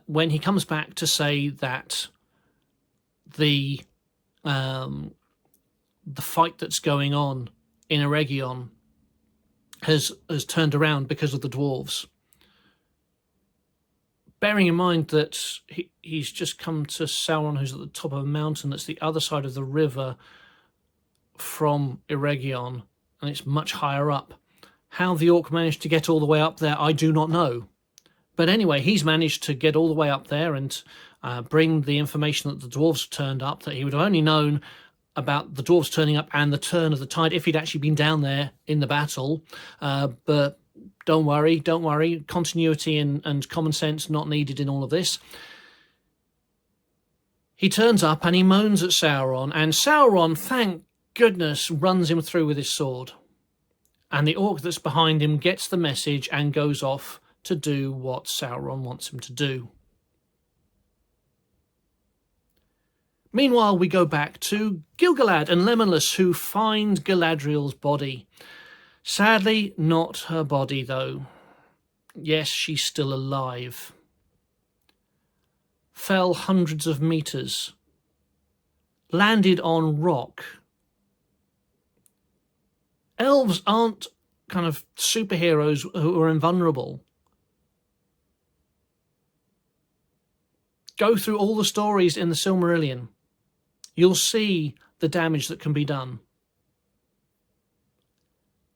when he comes back to say that the fight that's going on in Eregion has turned around because of the dwarves. Bearing in mind that he's just come to Sauron, who's at the top of a mountain that's the other side of the river from Eregion, and it's much higher up. How the orc managed to get all the way up there, I do not know. But anyway, he's managed to get all the way up there and bring the information that the dwarves turned up, that he would have only known about the dwarves turning up and the turn of the tide if he'd actually been down there in the battle. But don't worry, continuity and common sense not needed in all of this. He turns up and he moans at Sauron, and Sauron, thank goodness, runs him through with his sword. And the orc that's behind him gets the message and goes off to do what Sauron wants him to do. Meanwhile, we go back to Gil-galad and Legolas, who find Galadriel's body. Sadly, not her body, though. Yes, she's still alive. Fell hundreds of meters. Landed on rock. Elves aren't kind of superheroes who are invulnerable. Go through all the stories in the Silmarillion. You'll see the damage that can be done.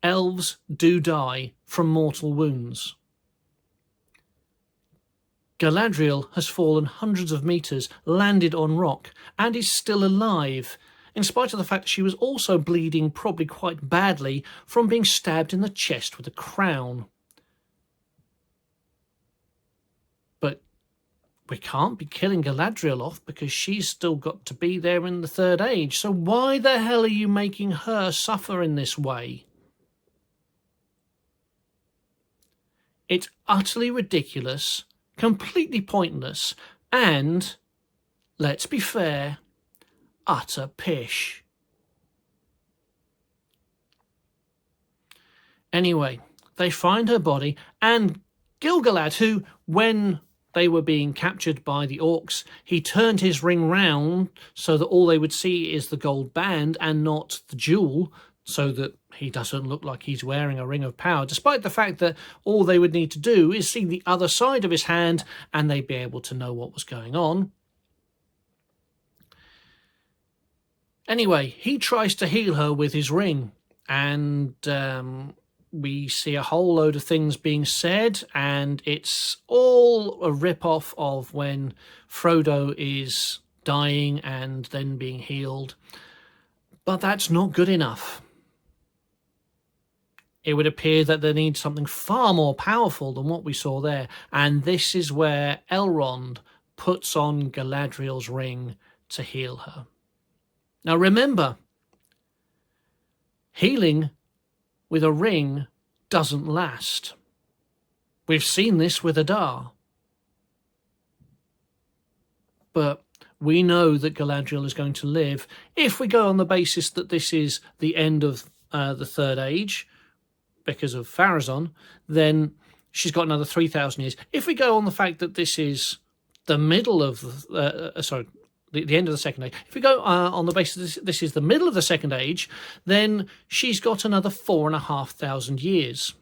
Elves do die from mortal wounds. Galadriel has fallen hundreds of meters, landed on rock, and is still alive, in spite of the fact that she was also bleeding probably quite badly from being stabbed in the chest with a crown. But we can't be killing Galadriel off because she's still got to be there in the Third Age, so why the hell are you making her suffer in this way? It's utterly ridiculous, completely pointless, and, let's be fair, utter pish. Anyway, they find her body, and Gil-galad, who, when they were being captured by the orcs, he turned his ring round so that all they would see is the gold band and not the jewel, so that he doesn't look like he's wearing a ring of power, despite the fact that all they would need to do is see the other side of his hand and they'd be able to know what was going on. Anyway, he tries to heal her with his ring, and we see a whole load of things being said, and it's all a rip-off of when Frodo is dying and then being healed. But that's not good enough. It would appear that they need something far more powerful than what we saw there, and this is where Elrond puts on Galadriel's ring to heal her. Now remember, healing with a ring doesn't last. We've seen this with Adar. But we know that Galadriel is going to live. If we go on the basis that this is the end of the Third Age, because of Pharazôn, then she's got another 3,000 years. If we go on the fact that this is the middle of the end of the Second Age, if we go on the basis this is the middle of the Second Age, then she's got another 4,500 years.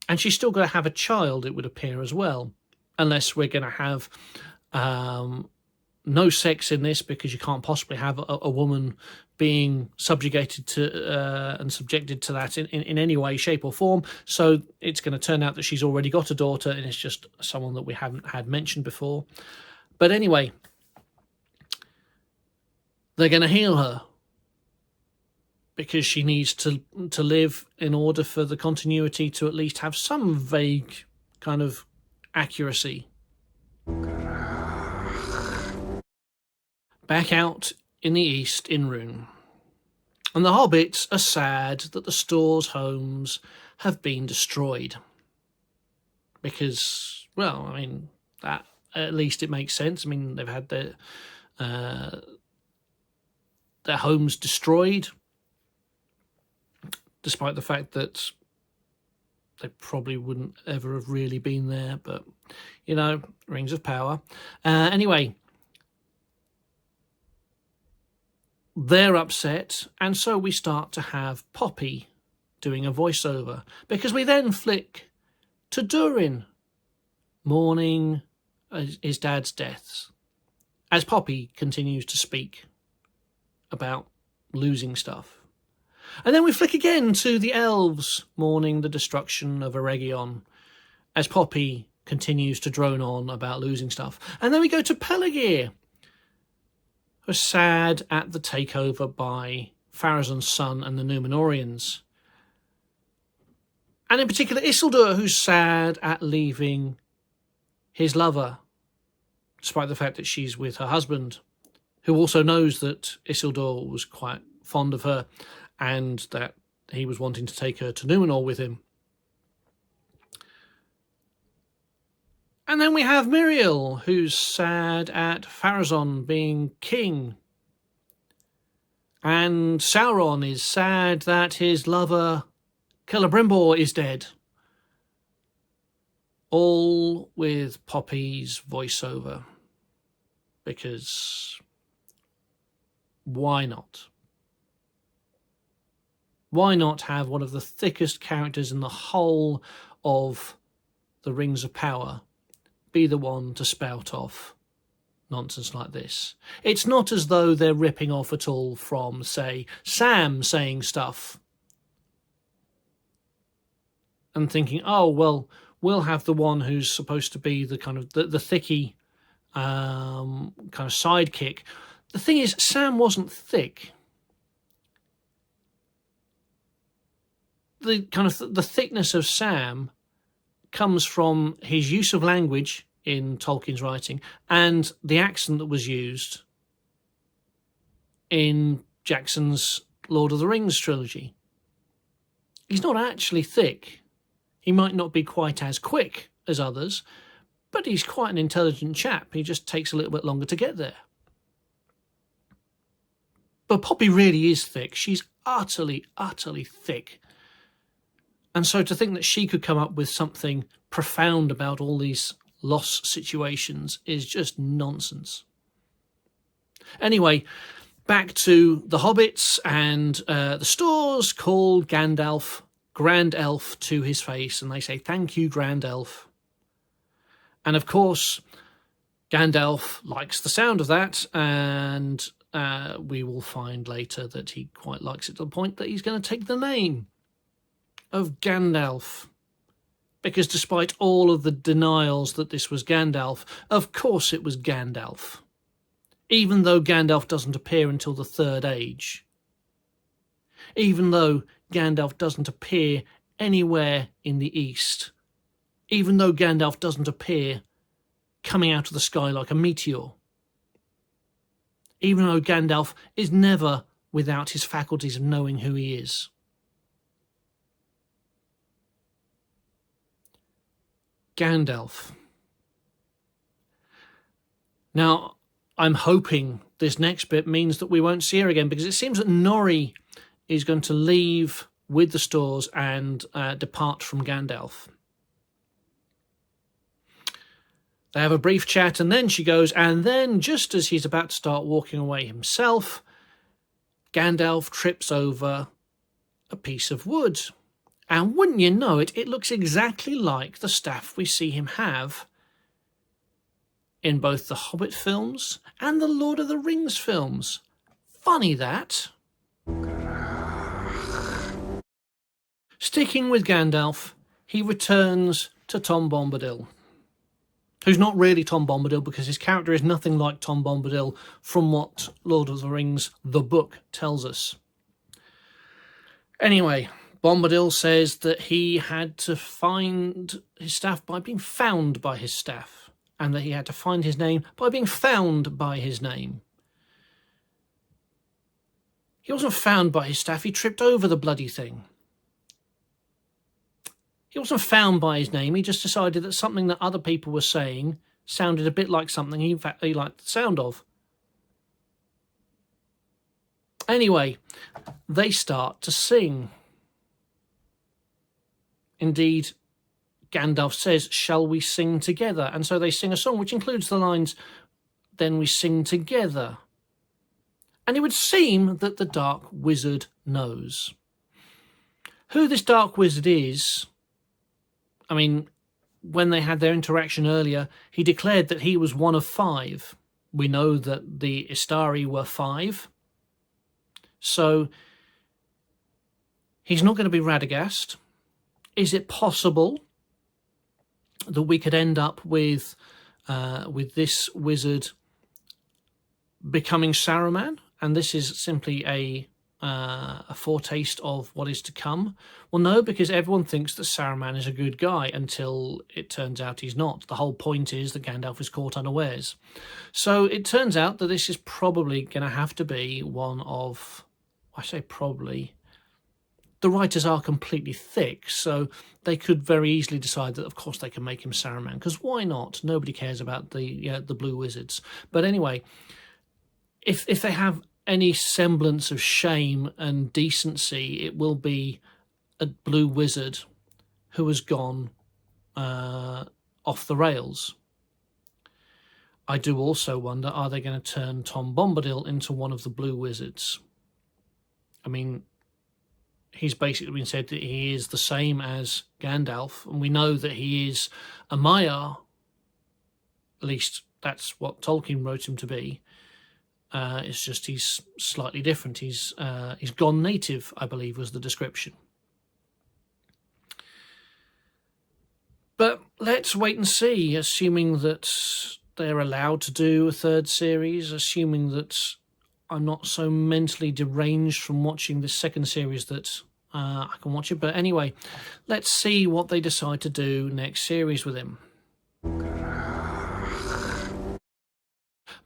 And she's still going to have a child, it would appear, as well. Unless we're going to have no sex in this, because you can't possibly have a woman being subjugated to and subjected to that in any way, shape or form. So it's going to turn out that she's already got a daughter and it's just someone that we haven't had mentioned before. But anyway, they're going to heal her because she needs to live in order for the continuity to at least have some vague kind of accuracy. Back out in the east in Rhûn. And the hobbits are sad that the Storrs' homes have been destroyed. Because, well, I mean, that at least it makes sense. I mean, they've had their homes destroyed, despite the fact that they probably wouldn't ever have really been there. But, you know, rings of power. Anyway, they're upset, and so we start to have Poppy doing a voiceover, because we then flick to Durin mourning his dad's deaths, as Poppy continues to speak about losing stuff. And then we flick again to the elves mourning the destruction of Eregion as Poppy continues to drone on about losing stuff. And then we go to Pelargir, who's sad at the takeover by Pharazôn's son and the Númenóreans. And in particular, Isildur, who's sad at leaving his lover, despite the fact that she's with her husband, who also knows that Isildur was quite fond of her and that he was wanting to take her to Númenor with him. And then we have Miriel, who's sad at Pharazôn being king. And Sauron is sad that his lover, Celebrimbor, is dead. All with Poppy's voiceover. Because why not? Why not have one of the thickest characters in the whole of the Rings of Power be the one to spout off nonsense like this? It's not as though they're ripping off at all from, say, Sam saying stuff and thinking, oh, well, we'll have the one who's supposed to be the kind of the thicky kind of sidekick. The thing is, Sam wasn't thick. The kind of the thickness of Sam comes from his use of language in Tolkien's writing and the accent that was used in Jackson's Lord of the Rings trilogy. He's not actually thick. He might not be quite as quick as others, but he's quite an intelligent chap. He just takes a little bit longer to get there. But Poppy really is thick. She's utterly, utterly thick. And so to think that she could come up with something profound about all these loss situations is just nonsense. Anyway, back to the hobbits and the stores call Gandalf Grand Elf to his face, and they say, "Thank you, Grand Elf." And of course, Gandalf likes the sound of that, and we will find later that he quite likes it to the point that he's going to take the name of Gandalf. Because despite all of the denials that this was Gandalf, of course it was Gandalf. Even though Gandalf doesn't appear until the Third Age. Even though Gandalf doesn't appear anywhere in the East. Even though Gandalf doesn't appear coming out of the sky like a meteor. Even though Gandalf is never without his faculties of knowing who he is. Gandalf. Now, I'm hoping this next bit means that we won't see her again, because it seems that Nori is going to leave with the stores and depart from Gandalf. They have a brief chat, and then she goes, and then just as he's about to start walking away himself, Gandalf trips over a piece of wood. And wouldn't you know it, it looks exactly like the staff we see him have in both the Hobbit films and the Lord of the Rings films. Funny that. Sticking with Gandalf, he returns to Tom Bombadil, who's not really Tom Bombadil because his character is nothing like Tom Bombadil from what Lord of the Rings, the book, tells us. Anyway, Bombadil says that he had to find his staff by being found by his staff, and that he had to find his name by being found by his name. He wasn't found by his staff, he tripped over the bloody thing. He wasn't found by his name, he just decided that something that other people were saying sounded a bit like something he liked the sound of. Anyway, they start to sing. Indeed, Gandalf says, "Shall we sing together?" And so they sing a song which includes the lines, "Then we sing together." And it would seem that the Dark Wizard knows. Who this Dark Wizard is, I mean, when they had their interaction earlier, he declared that he was one of 5. We know that the Istari were 5. So He's not going to be Radagast. Is it possible that we could end up with this wizard becoming Saruman, and this is simply a foretaste of what is to come? Well, no, because everyone thinks that Saruman is a good guy until it turns out he's not. The whole point is that Gandalf is caught unawares. So it turns out that this is probably going to have to be one of, I say probably, the writers are completely thick, so they could very easily decide that, of course, they can make him Saruman, because why not? Nobody cares about the blue wizards. But anyway, if they have any semblance of shame and decency, it will be a blue wizard who has gone off the rails. I do also wonder, are they going to turn Tom Bombadil into one of the blue wizards? I mean, he's basically been said that he is the same as Gandalf, and we know that he is a Maiar. At least that's what Tolkien wrote him to be. It's just he's slightly different. He's gone native, I believe, was the description. But let's wait and see, assuming that they're allowed to do a third series, assuming that I'm not so mentally deranged from watching this second series that I can watch it. But anyway, let's see what they decide to do next series with him.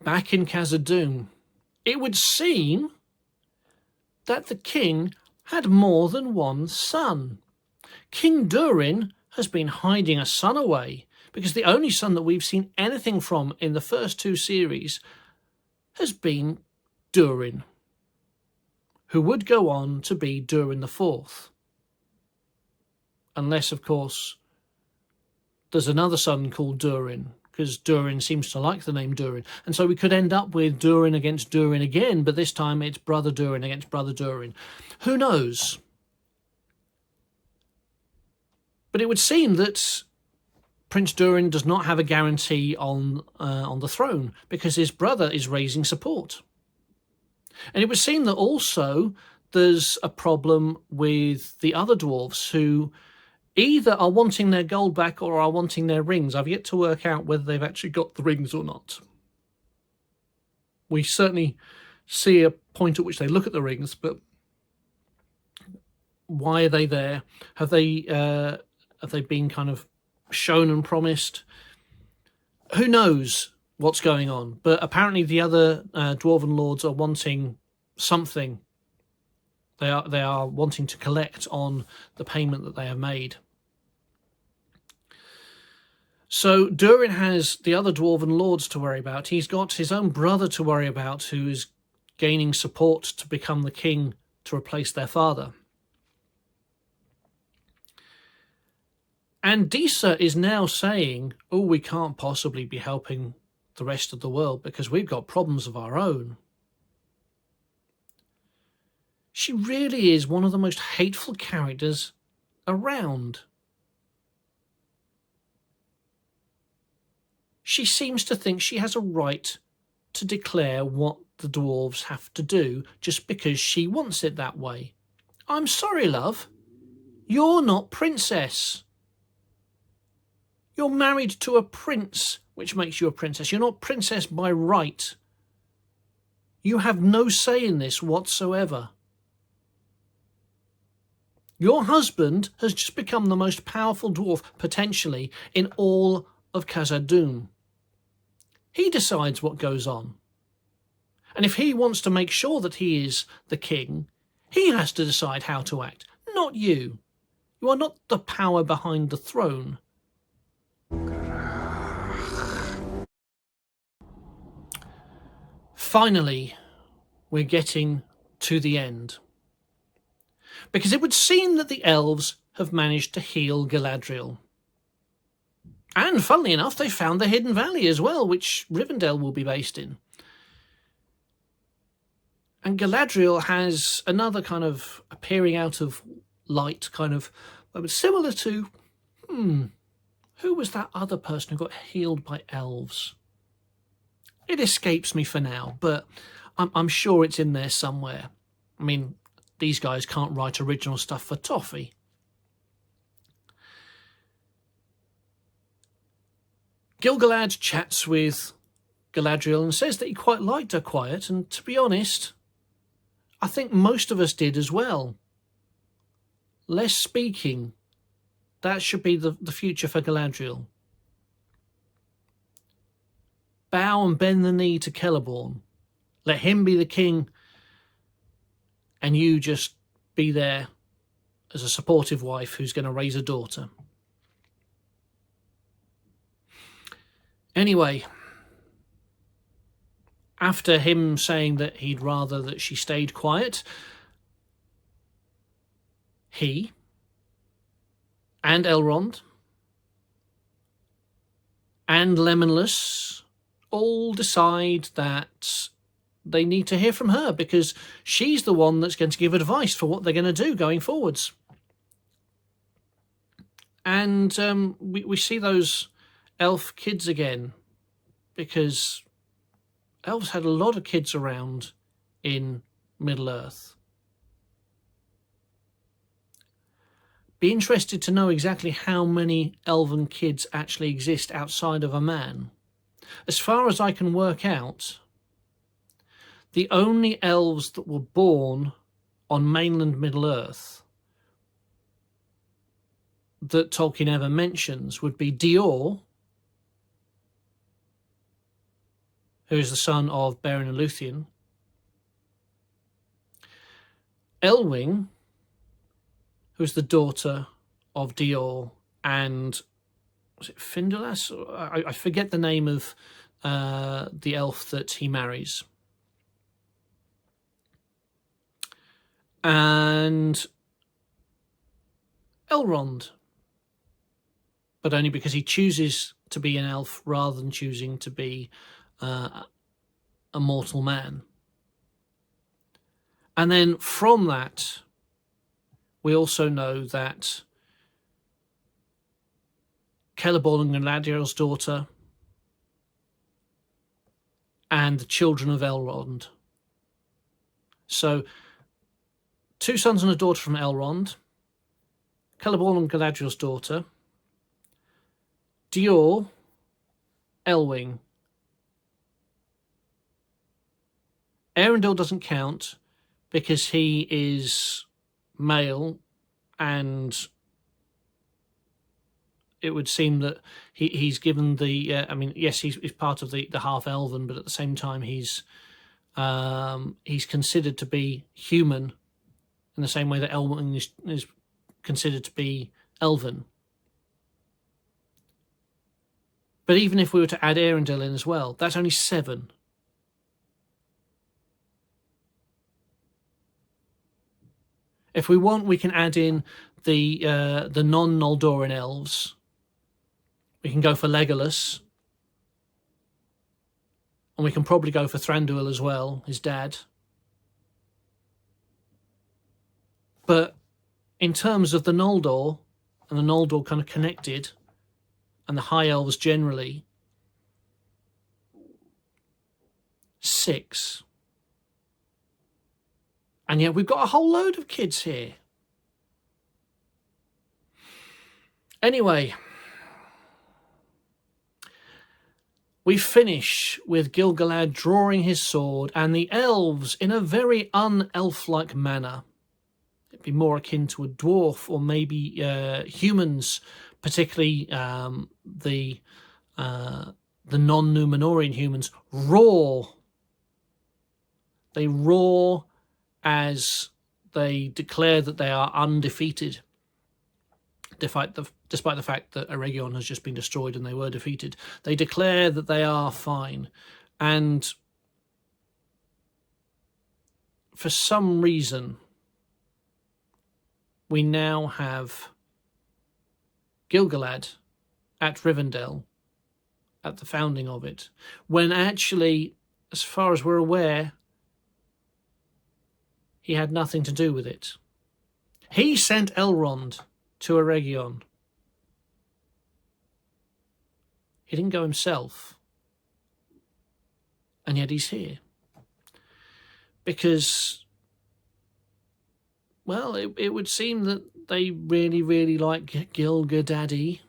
Back in Khazad-dûm, it would seem that the king had more than one son. King Durin has been hiding a son away, because the only son that we've seen anything from in the first two series has been Durin, who would go on to be Durin the Fourth. Unless, of course, there's another son called Durin, because Durin seems to like the name Durin. And so we could end up with Durin against Durin again, but this time it's brother Durin against brother Durin. Who knows? But it would seem that Prince Durin does not have a guarantee on the throne, because his brother is raising support. And it would seem that also there's a problem with the other dwarves, who either are wanting their gold back or are wanting their rings. I've yet to work out whether they've actually got the rings or not. We certainly see a point at which they look at the rings, but why are they there? Have they been kind of shown and promised? Who knows what's going on? But apparently the other dwarven lords are wanting something. They are wanting to collect on the payment that they have made. So Durin has the other dwarven lords to worry about. He's got his own brother to worry about, who is gaining support to become the king to replace their father. And Disa is now saying, oh, we can't possibly be helping the rest of the world because we've got problems of our own. She really is one of the most hateful characters around. She seems to think she has a right to declare what the dwarves have to do just because she wants it that way. I'm sorry, love. You're not princess. You're married to a prince, which makes you a princess. You're not princess by right. You have no say in this whatsoever. Your husband has just become the most powerful dwarf, potentially, in all of Khazad-dûm. He decides what goes on. And if he wants to make sure that he is the king, he has to decide how to act, not you. You are not the power behind the throne. Finally, we're getting to the end. Because it would seem that the elves have managed to heal Galadriel. And funnily enough, they found the Hidden Valley as well, which Rivendell will be based in. And Galadriel has another kind of appearing out of light, kind of similar to, who was that other person who got healed by elves? It escapes me for now, but I'm sure it's in there somewhere. I mean, these guys can't write original stuff for toffee. Gil-galad chats with Galadriel and says that he quite liked her quiet, and to be honest, I think most of us did as well. Less speaking, that should be the future for Galadriel. Bow and bend the knee to Celeborn. Let him be the king, and you just be there as a supportive wife who's going to raise a daughter. Anyway, after him saying that he'd rather that she stayed quiet, he and Elrond and Lemonless all decide that they need to hear from her, because she's the one that's going to give advice for what they're going to do going forwards. And we see those elf kids again, because elves had a lot of kids around in Middle-earth. Be interested to know exactly how many elven kids actually exist outside of a man. As far as I can work out, the only elves that were born on mainland Middle-earth that Tolkien ever mentions would be Dior, who is the son of Beren and Luthien, Elwing, who is the daughter of Dior, and was it Findulas? I forget the name of the elf that he marries. And Elrond, but only because he chooses to be an elf rather than choosing to be a mortal man. And then from that, we also know that Celeborn and Galadriel's daughter and the children of Elrond. So 2 sons and a daughter from Elrond, Celeborn and Galadriel's daughter, Dior, Elwing. Arendelle doesn't count because he is male, and it would seem that he's given the I mean, yes, he's part of the half elven, but at the same time he's considered to be human in the same way that Elwing is considered to be elven. But even if we were to add Arendelle in as well, that's only 7. If we want, we can add in the non-Noldoran elves. We can go for Legolas. And we can probably go for Thranduil as well, his dad. But in terms of the Noldor, and the Noldor kind of connected, and the High Elves generally, 6. And yet we've got a whole load of kids here. Anyway, we finish with Gil-galad drawing his sword and the elves in a very un-elf-like manner. It'd be more akin to a dwarf, or maybe humans, particularly the non-Númenórean humans, roar. They roar as they declare that they are undefeated, despite the fact that Eregion has just been destroyed and they were defeated. They declare that they are fine. And for some reason, we now have Gil-galad at Rivendell at the founding of it, when actually, as far as we're aware, he had nothing to do with it. He sent Elrond to Eregion. He didn't go himself. And yet he's here. Because well, it would seem that they really, really like Gil Gadaddy,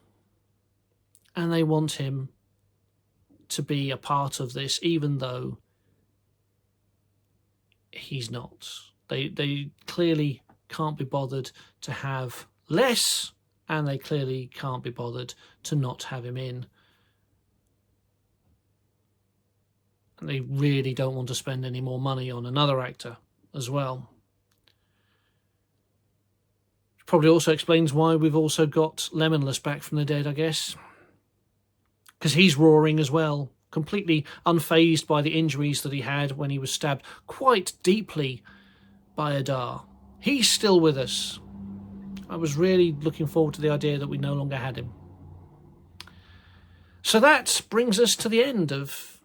and they want him to be a part of this, even though he's not. They clearly can't be bothered to have less, and they clearly can't be bothered to not have him in. And they really don't want to spend any more money on another actor as well. Probably also explains why we've also got Lemonless back from the dead, I guess. Because he's roaring as well, completely unfazed by the injuries that he had when he was stabbed quite deeply by Adar. He's still with us. I was really looking forward to the idea that we no longer had him. So that brings us to the end of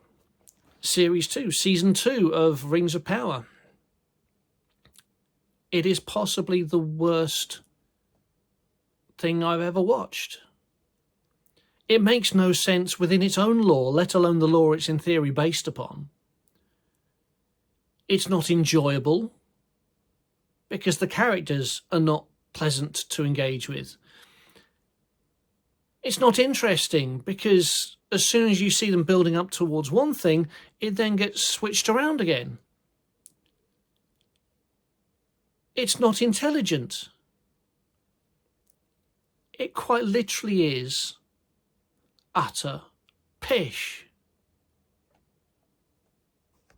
Series 2, Season 2 of Rings of Power. It is possibly the worst thing I've ever watched. It makes no sense within its own lore, let alone the lore it's in theory based upon. It's not enjoyable because the characters are not pleasant to engage with. It's not interesting because as soon as you see them building up towards one thing, it then gets switched around again. It's not intelligent. It quite literally is utter pish.